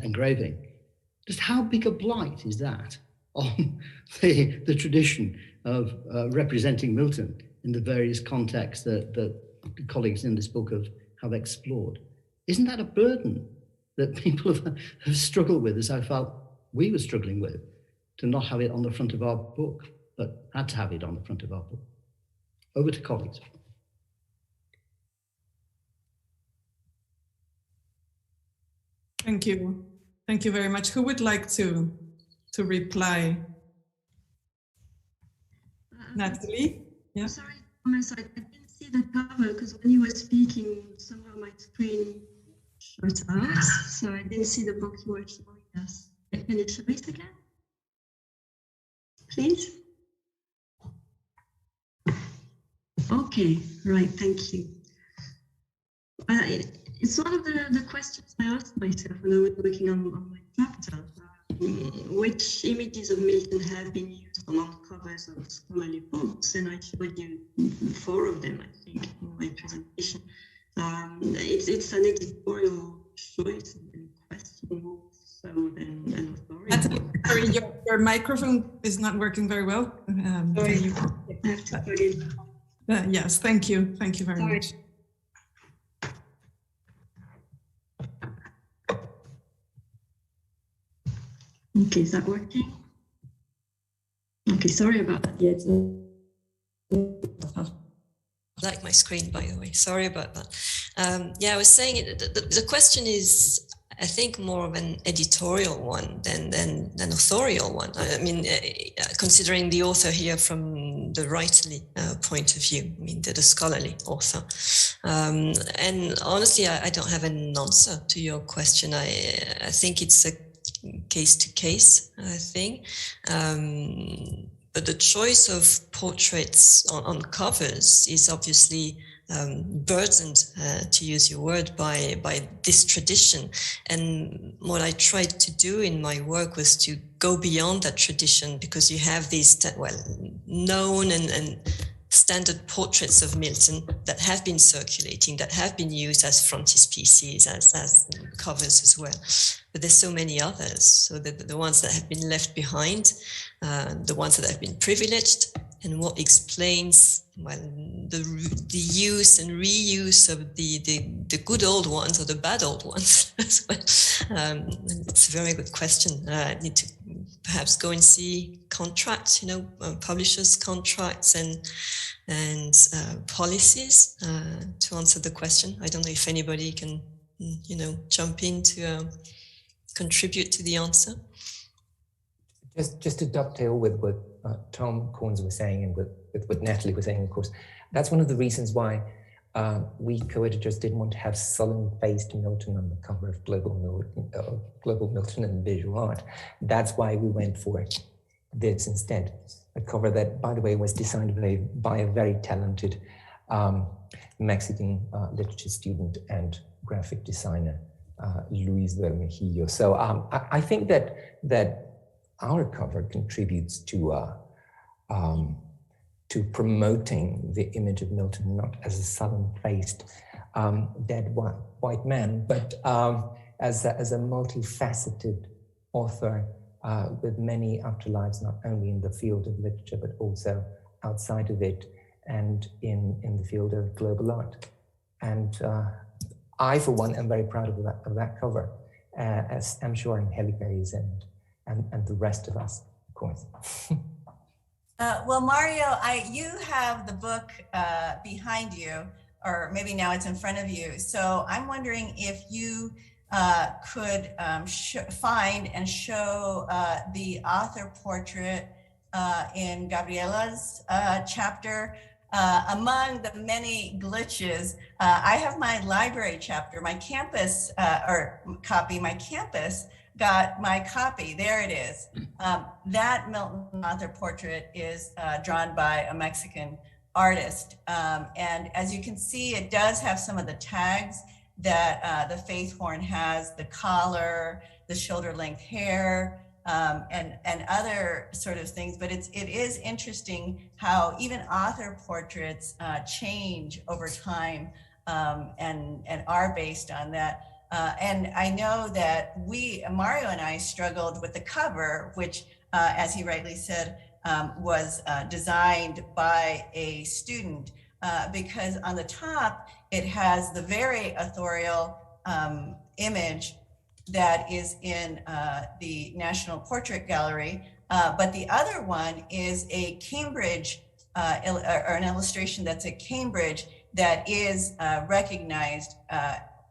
engraving. Just how big a blight is that on the tradition of representing Milton in the various contexts that the colleagues in this book have explored? Isn't that a burden that people have struggled with, as I felt we were struggling with, to not have it on the front of our book, but had to have it on the front of our book? Over to colleagues. Thank you. Thank you very much. Who would like to reply? Nathalie? Yeah. Sorry, Thomas, I didn't see the cover because when you were speaking, somehow my screen shut out, so I didn't see the book you were showing us. Can you show it again, please? Okay, right, thank you. It's one of the questions I asked myself when I was working on my chapter. Which images of Milton have been used among covers of scholarly books, and I showed you 4 of them, I think, in my presentation. It's an editorial choice and question more so than an authority. Sorry, your microphone is not working very well. Sorry, I have to put it. Yes, thank you. Thank you very much. Okay, is that working? Okay, sorry about that. Yeah, I like my screen, by the way. Sorry about that. Yeah, I was saying the question is, I think, more of an editorial one than an authorial one. I mean, considering the author here from the writerly point of view, I mean, the scholarly author. And honestly, I don't have an answer to your question. I think it's a case-to-case thing. But the choice of portraits on covers is obviously burdened, to use your word, by this tradition. And what I tried to do in my work was to go beyond that tradition, because you have these, known and standard portraits of Milton that have been circulating, that have been used as frontispieces, as covers as well. But there's so many others. So the ones that have been left behind, the ones that have been privileged, and what explains, well, the use and reuse of the good old ones or the bad old ones as well. It's a very good question. I need to perhaps go and see contracts, publishers' contracts and policies to answer the question. I don't know if anybody can, jump in to contribute to the answer. Just to dovetail with what Tom Corns was saying and with what Nathalie was saying, of course, that's one of the reasons why we co-editors didn't want to have sullen-faced Milton on the cover of Global Milton and Visual Art. That's why we went for this instead. A cover that, by the way, was designed by a very talented Mexican literature student and graphic designer, Luis Bermejillo. So I think that our cover contributes to promoting the image of Milton, not as a sullen-faced dead white man, but as a multifaceted author with many afterlives, not only in the field of literature, but also outside of it and in the field of global art. And I, for one, am very proud of that cover, as I'm sure Angelica is, and the rest of us, of course. Well, Mario, you have the book behind you, or maybe now it's in front of you. So I'm wondering if you could find and show the author portrait in Gabriela's chapter. Among the many glitches, I have my library chapter, my campus my campus got my copy. There it is. That Milton author portrait is drawn by a Mexican artist. And as you can see, it does have some of the tags that the faith horn has, the collar, the shoulder length hair, and other sort of things. But it is interesting how even author portraits change over time and are based on that. And I know that Mario and I struggled with the cover, which, as he rightly said, was designed by a student, because on the top, it has the very authorial image that is in the National Portrait Gallery. But the other one is a Cambridge, or an illustration that's at Cambridge that is recognized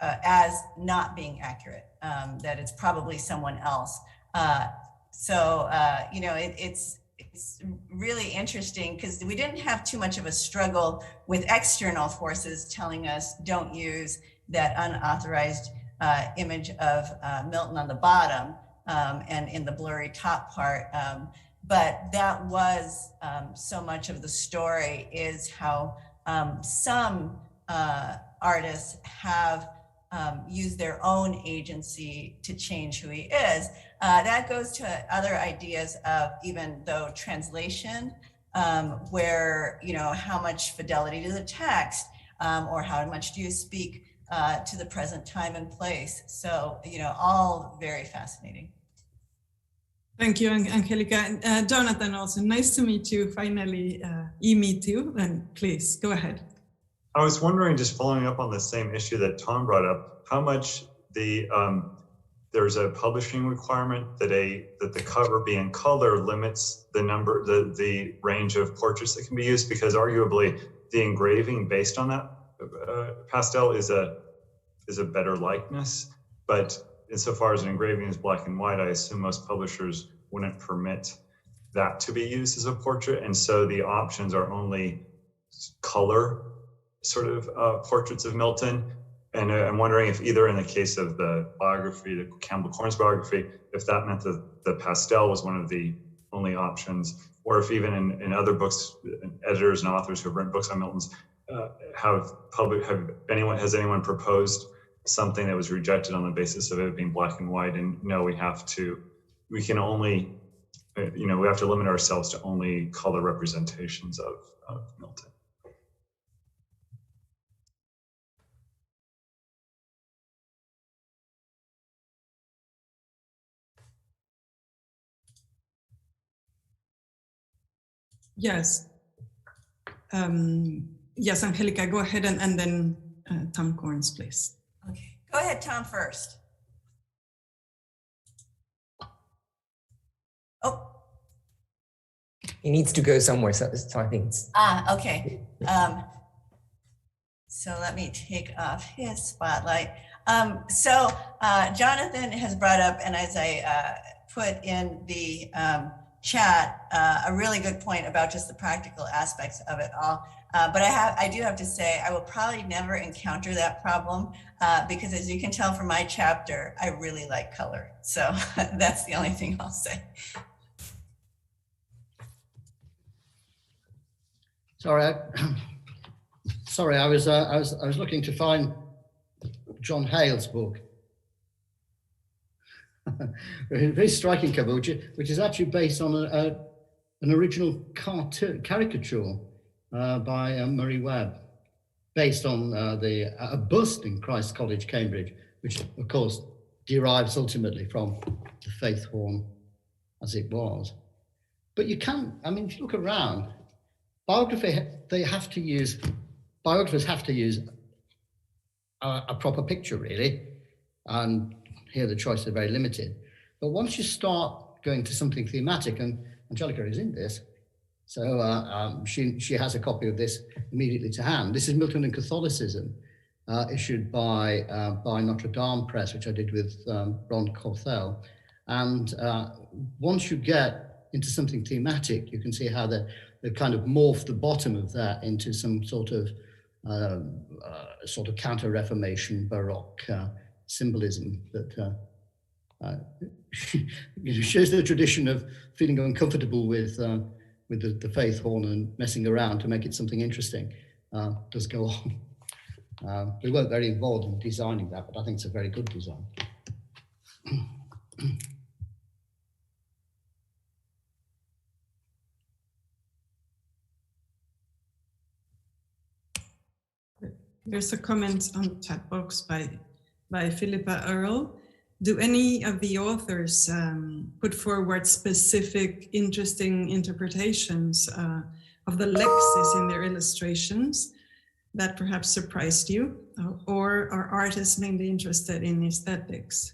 as not being accurate, that it's probably someone else. You know, it's really interesting because we didn't have too much of a struggle with external forces telling us don't use that unauthorized image of Milton on the bottom and in the blurry top part. But that was so much of the story, is how some artists have used their own agency to change who he is. That goes to other ideas of, even though translation, where, you know, how much fidelity to the text, or how much do you speak to the present time and place. So, you know, all very fascinating. Thank you, Angelica. Jonathan, also nice to meet you. Finally, me too. And please go ahead. I was wondering, just following up on the same issue that Tom brought up, how much there's a publishing requirement that the cover be in color limits the range of portraits that can be used, because arguably the engraving based on that pastel is a better likeness. But insofar as an engraving is black and white, I assume most publishers wouldn't permit that to be used as a portrait, and so the options are only color sort of portraits of Milton. And I'm wondering if either in the case of the biography, the Campbell Corns biography, if that meant that the pastel was one of the only options, or if even in other books, editors and authors who have written books on Milton's has anyone proposed something that was rejected on the basis of it being black and white, and no, we have to limit ourselves to only color representations of Milton. Yes. Yes, Angelica, go ahead, and then Tom Corns, please. Okay, go ahead, Tom, first. Oh. He needs to go somewhere, so I think it's... Okay. So let me take off his spotlight. Jonathan has brought up, and as I put in the chat, a really good point about just the practical aspects of it all. But I do have to say, I will probably never encounter that problem because, as you can tell from my chapter, I really like color. So that's the only thing I'll say. Sorry, I was looking to find John Hale's book. A very striking cover, which is actually based on an original caricature by Murray Webb, based on a bust in Christ's College, Cambridge, which of course derives ultimately from the faith horn as it was. But you can, I mean, if you look around, biographers have to use a proper picture, really, and here the choices are very limited. But once you start going to something thematic, and Angelica is in this, so she has a copy of this immediately to hand. This is Milton and Catholicism, issued by Notre Dame Press, which I did with Ron Corthell. And once you get into something thematic, you can see how they kind of morph the bottom of that into some sort of counter-Reformation Baroque symbolism that shows the tradition of feeling uncomfortable with the faith horn and messing around to make it something interesting. Does go on. We weren't very involved in designing that, but I think it's a very good design. There's a comment on the chat box by by Philippa Earle. Do any of the authors put forward specific, interesting interpretations of the lexis in their illustrations that perhaps surprised you? Or are artists mainly interested in aesthetics?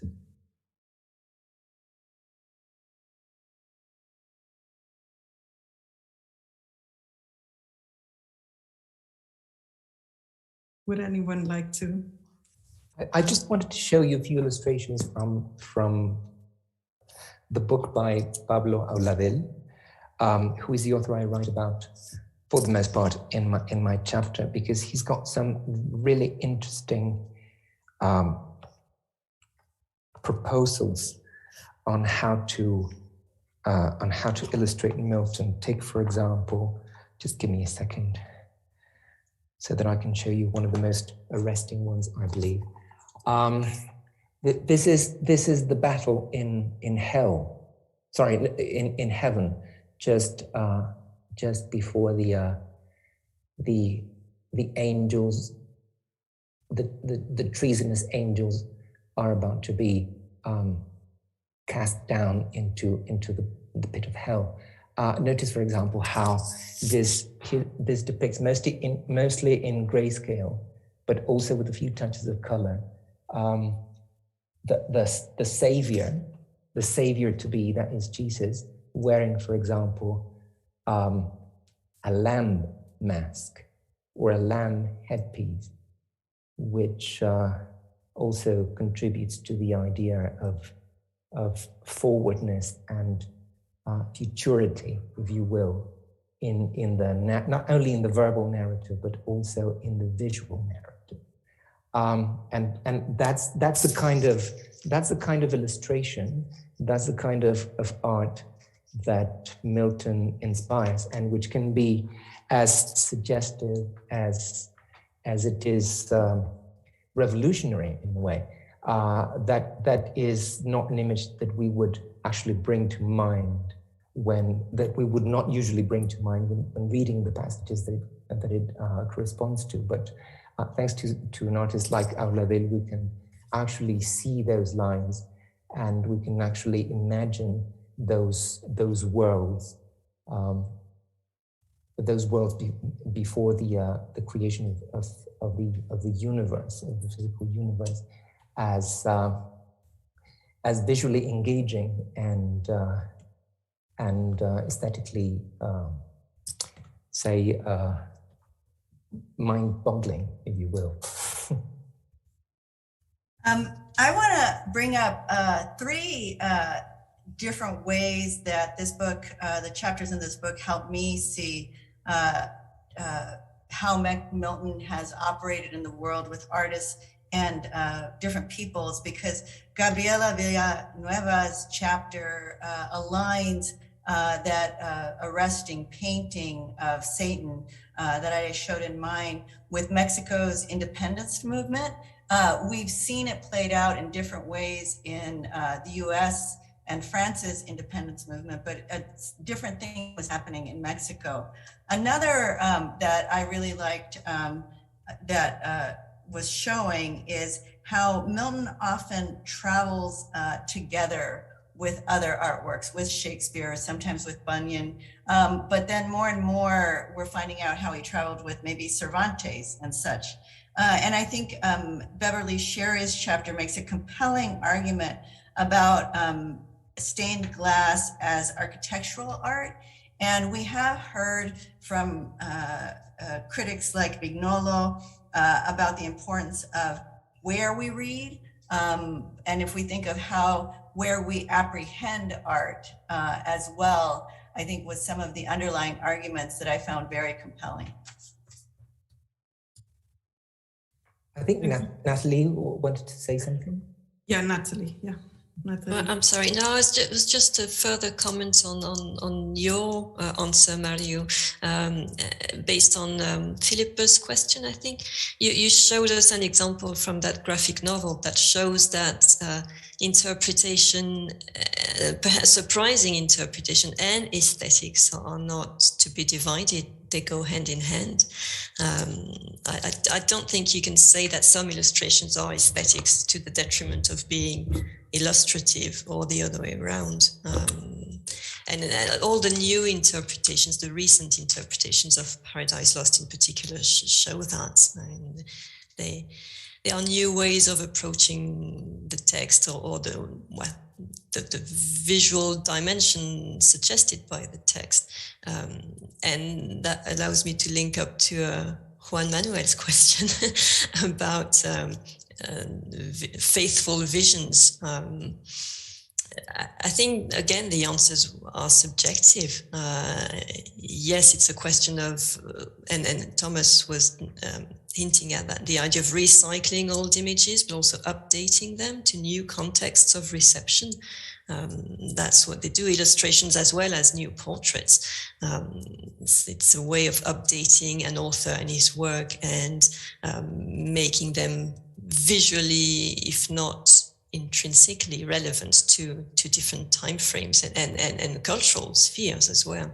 Would anyone like to? I just wanted to show you a few illustrations from the book by Pablo Auladell, who is the author I write about for the most part in my chapter, because he's got some really interesting proposals on how to illustrate Milton. Take, for example, just give me a second so that I can show you one of the most arresting ones, I believe. This is the battle in hell. Sorry, in heaven, just before the angels, the treasonous angels are about to be cast down into the pit of hell. Notice, for example, how this depicts mostly in grayscale, but also with a few touches of color. The savior to be, that is Jesus, wearing, for example, a lamb mask or a lamb headpiece, which also contributes to the idea of forwardness and futurity, if you will, in the not only in the verbal narrative but also in the visual narrative, and that's the kind of illustration, that's the kind of art that Milton inspires, and which can be as suggestive as it is revolutionary in a way. That is not an image that we would actually bring to mind that we would not usually bring to mind when reading the passages that it corresponds to. But thanks to an artist like Auladell, we can actually see those lines, and we can actually imagine those worlds before the creation of the universe, of the physical universe, as visually engaging and aesthetically, mind-boggling, if you will. I want to bring up three different ways that this book, the chapters in this book, help me see how Milton has operated in the world with artists and different peoples, because Gabriela Villanueva's chapter aligns that arresting painting of Satan that I showed in mine with Mexico's independence movement. We've seen it played out in different ways in the US and France's independence movement, but a different thing was happening in Mexico. Another that I really liked that was showing is how Milton often travels together with other artworks, with Shakespeare, sometimes with Bunyan, but then more and more we're finding out how he traveled with maybe Cervantes and such. And I think Beverly Sherry's chapter makes a compelling argument about stained glass as architectural art. And we have heard from critics like Vignolo about the importance of where we read. And if we think of where we apprehend art as well, I think was some of the underlying arguments that I found very compelling. I think Nathalie wanted to say something. Yeah, Nathalie. Yeah. I'm sorry. No, it was just a further comment on your answer, Mario, based on Philippa's question. I think you showed us an example from that graphic novel that shows that interpretation, perhaps surprising interpretation, and aesthetics are not to be divided go hand in hand. I don't think you can say that some illustrations are aesthetics to the detriment of being illustrative, or the other way around. And all the new interpretations, the recent interpretations of Paradise Lost in particular, show that. And they are new ways of approaching the text, or the visual dimension suggested by the text. And that allows me to link up to Juan Manuel's question about faithful visions. I think, again, the answers are subjective. Yes, it's a question of, and Thomas was hinting at that, the idea of recycling old images, but also updating them to new contexts of reception. That's what they do, illustrations as well as new portraits. It's a way of updating an author and his work, and making them visually, if not intrinsically, relevant to different time frames and cultural spheres as well.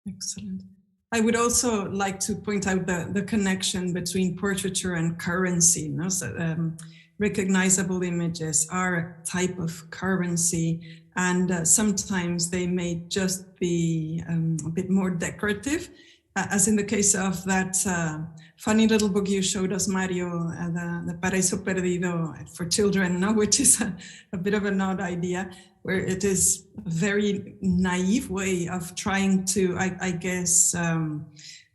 Excellent. I would also like to point out the connection between portraiture and currency. No? So, recognizable images are a type of currency, and sometimes they may just be a bit more decorative, as in the case of that funny little book you showed us, Mario, the Paraíso Perdido for children, no? Which is a bit of an odd idea, where it is a very naive way of trying to, I guess,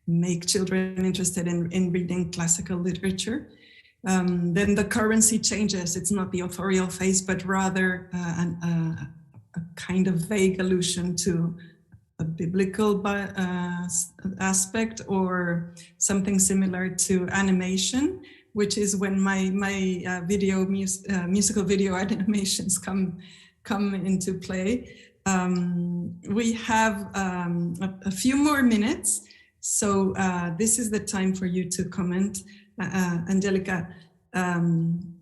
make children interested in reading classical literature. Then the currency changes. It's not the authorial face, but rather a kind of vague allusion to a biblical aspect, or something similar to animation, which is when my musical video animations come into play. We have a few more minutes, so this is the time for you to comment. Angelica,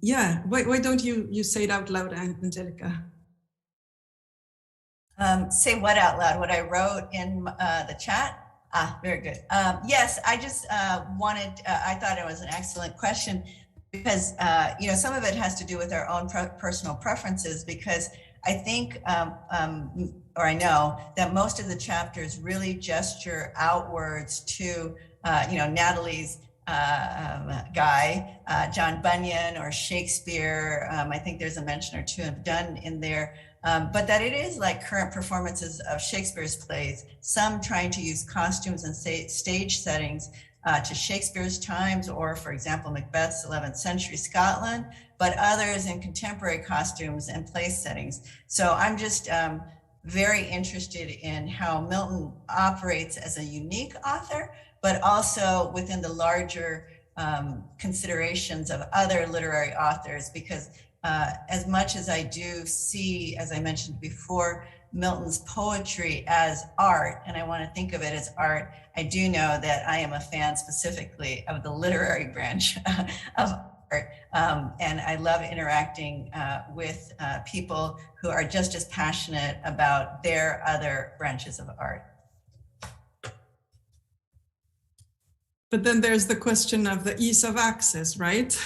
yeah, why don't you say it out loud, Angelica? Say what out loud? What I wrote in the chat? Ah, very good. Yes, I just wanted, I thought it was an excellent question, because, you know, some of it has to do with our own personal preferences, because I think, or I know that most of the chapters really gesture outwards to, you know, Nathalie's guy, John Bunyan or Shakespeare. I think there's a mention or two of Donne in there. But that it is like current performances of Shakespeare's plays, some trying to use costumes and stage settings to Shakespeare's times, or for example, Macbeth's 11th century Scotland, but others in contemporary costumes and place settings. So I'm just very interested in how Milton operates as a unique author, but also within the larger considerations of other literary authors, because as much as I do see, as I mentioned before, Milton's poetry as art, and I want to think of it as art, I do know that I am a fan specifically of the literary branch of art. And I love interacting with people who are just as passionate about their other branches of art. But then there's the question of the ease of access, right?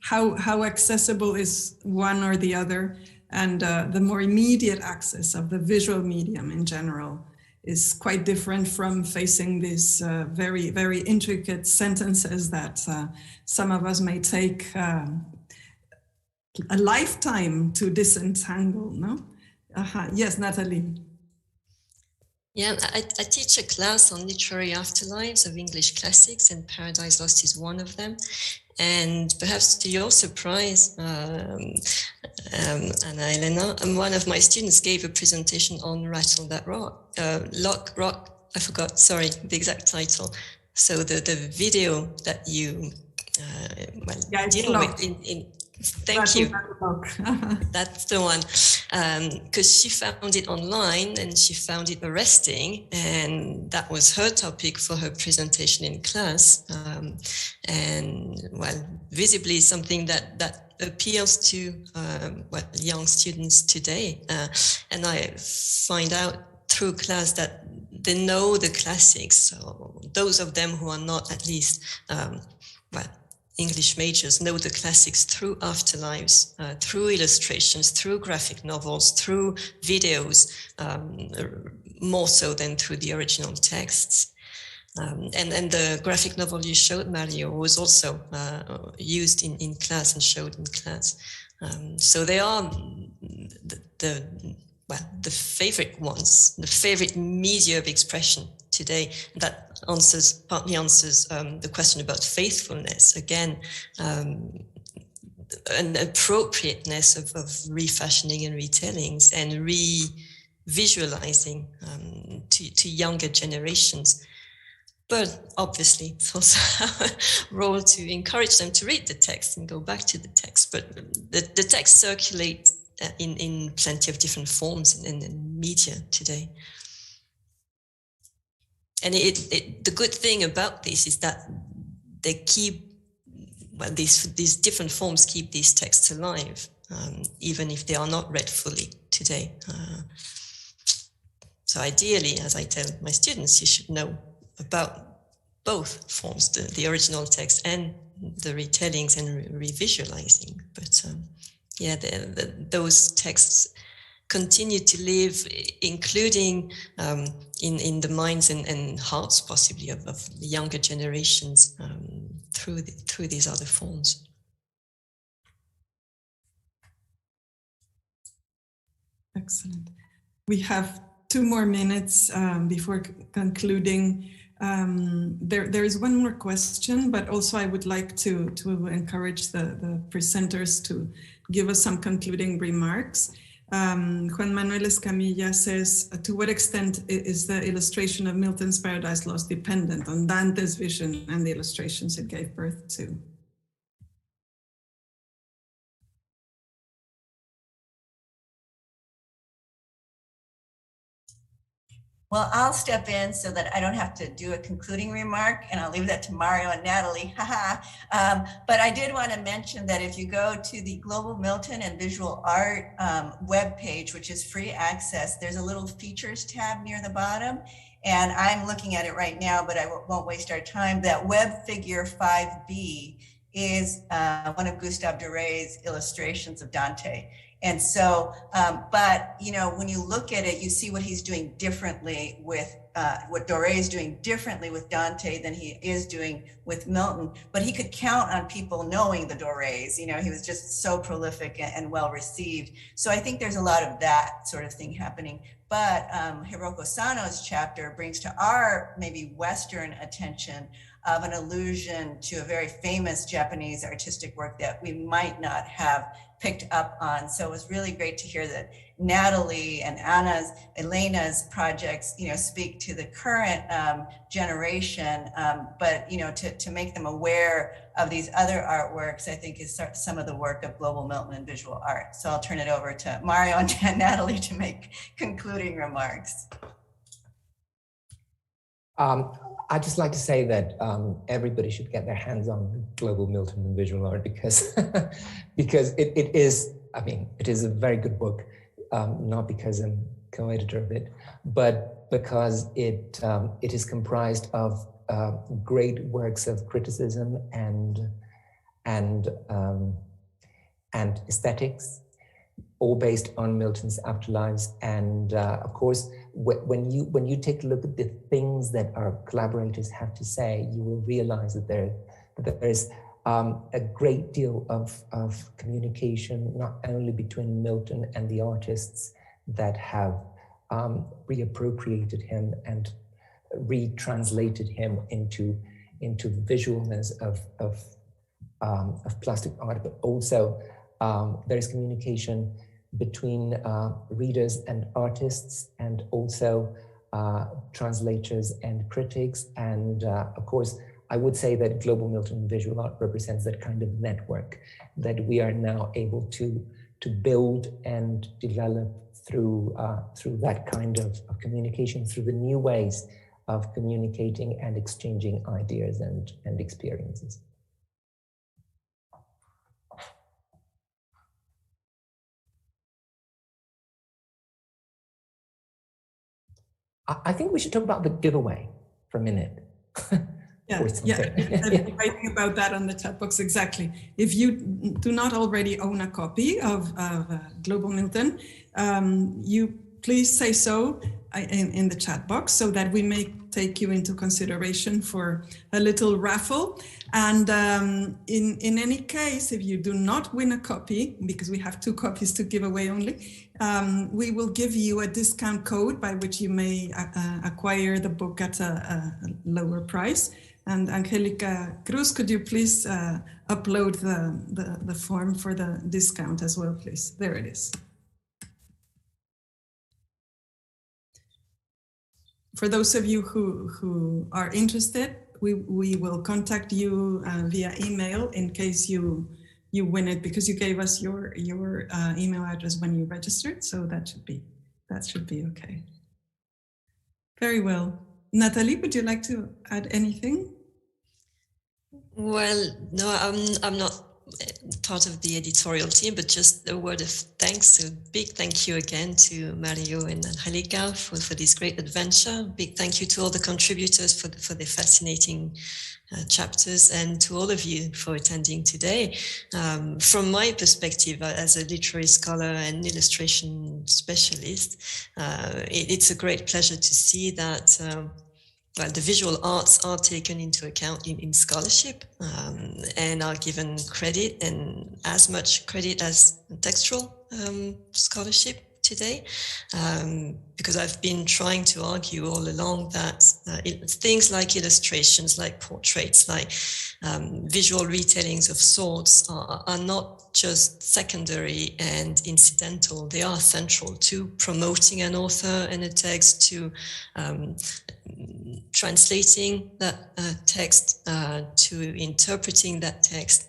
How accessible is one or the other, and the more immediate access of the visual medium in general is quite different from facing these very, very intricate sentences that some of us may take a lifetime to disentangle, no? Yes, Nathalie. Yeah, I teach a class on literary afterlives of English classics, and Paradise Lost is one of them. And perhaps to your surprise, Anna Elena, one of my students gave a presentation on Rattle That Rock, I forgot, sorry, the exact title. So the video that you deal with in Thank you. That's the one. Because she found it online and she found it arresting, and that was her topic for her presentation in class. And well, visibly something that appeals to young students today. And I find out through class that they know the classics. So those of them who are not at least English majors know the classics through afterlives, through illustrations, through graphic novels, through videos, more so than through the original texts. And the graphic novel you showed, Mario, was also used in class and showed in class. So they are the favorite ones, the favorite media of expression today. That partly answers the question about faithfulness. Again, an appropriateness of refashioning and retellings and re-visualizing to younger generations. But obviously, it's also our role to encourage them to read the text and go back to the text. But the text circulates in plenty of different forms in media today. And the good thing about this is that they keep, these different forms keep these texts alive, even if they are not read fully today. So ideally, as I tell my students, you should know about both forms, the original text and the retellings and revisualizing. But those texts continue to live, including in the minds and hearts, possibly, of the younger generations through these other forms. Excellent. We have 2 more minutes before concluding. There is one more question, but also I would like to encourage the presenters to give us some concluding remarks. Juan Manuel Escamilla says, to what extent is the illustration of Milton's Paradise Lost dependent on Dante's vision and the illustrations it gave birth to? Well, I'll step in so that I don't have to do a concluding remark, and I'll leave that to Mario and Nathalie. But I did want to mention that if you go to the Global Milton and Visual Art webpage, which is free access, there's a little features tab near the bottom. And I'm looking at it right now, but I won't waste our time. That web figure 5B is one of Gustave Doré's illustrations of Dante. And so, but, you know, when you look at it, you see what he's doing differently with, what Doré is doing differently with Dante than he is doing with Milton. But he could count on people knowing the Dorés, you know, he was just so prolific and well received. So I think there's a lot of that sort of thing happening. But Hiroko Sano's chapter brings to our maybe Western attention of an allusion to a very famous Japanese artistic work that we might not have picked up on. So it was really great to hear that Nathalie and Elena's projects, you know, speak to the current generation, but, you know, to make them aware of these other artworks, I think is some of the work of Global Milton and Visual Art. So I'll turn it over to Mario and Nathalie to make concluding remarks. I'd just like to say that everybody should get their hands on Global Milton and Visual Art because because it is, I mean, it is a very good book, not because I'm co-editor of it, but because it is comprised of great works of criticism and aesthetics, all based on Milton's afterlives. And of course, when you take a look at the things that our collaborators have to say, you will realize that there is a great deal of communication, not only between Milton and the artists that have reappropriated him and retranslated him into visualness of plastic art, but also there is communication between readers and artists, and also translators and critics. And of course, I would say that Global Milton and Visual Art represents that kind of network that we are now able to build and develop through that kind of communication, through the new ways of communicating and exchanging ideas and experiences. I think we should talk about the giveaway for a minute. Yeah, I'm writing about that on the chat box, exactly. If you do not already own a copy of Global Milton, you please say so in the chat box so that we may take you into consideration for a little raffle. And in any case, if you do not win a copy, because we have 2 copies to give away only, we will give you a discount code by which you may acquire the book at a lower price. And Angelica Cruz, could you please upload the form for the discount as well, please? There it is. For those of you who are interested, we will contact you via email in case you win it, because you gave us your email address when you registered, so that should be okay. Very well. Nathalie, would you like to add anything? Well, no, I'm not part of the editorial team, but just a word of thanks. A big thank you again to Mario and Angelica for this great adventure. Big thank you to all the contributors for the fascinating chapters, and to all of you for attending today. From my perspective as a literary scholar and illustration specialist, it's a great pleasure to see that well, the visual arts are taken into account in scholarship and are given credit, and as much credit as textual scholarship today, because I've been trying to argue all along that things like illustrations, like portraits, like visual retellings of sorts are not just secondary and incidental. They are central to promoting an author and a text, to translating that text, to interpreting that text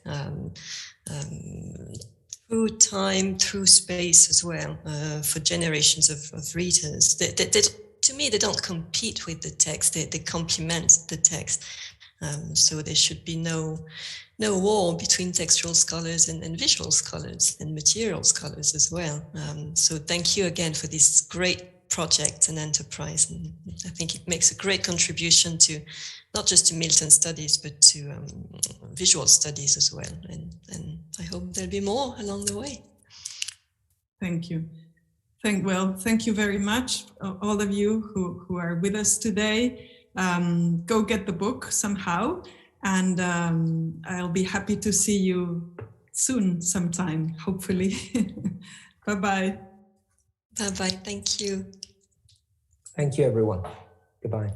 through time, through space as well, for generations of readers. To me, they don't compete with the text, they complement the text. So there should be no war between textual scholars and visual scholars and material scholars as well. So thank you again for this great project and enterprise. And I think it makes a great contribution to not just to Milton studies, but to visual studies as well. And I hope there'll be more along the way. Thank you. Thank you very much, all of you who are with us today. Go get the book somehow, and I'll be happy to see you soon sometime, hopefully. Bye-bye. Bye-bye. Thank you. Thank you, everyone. Goodbye.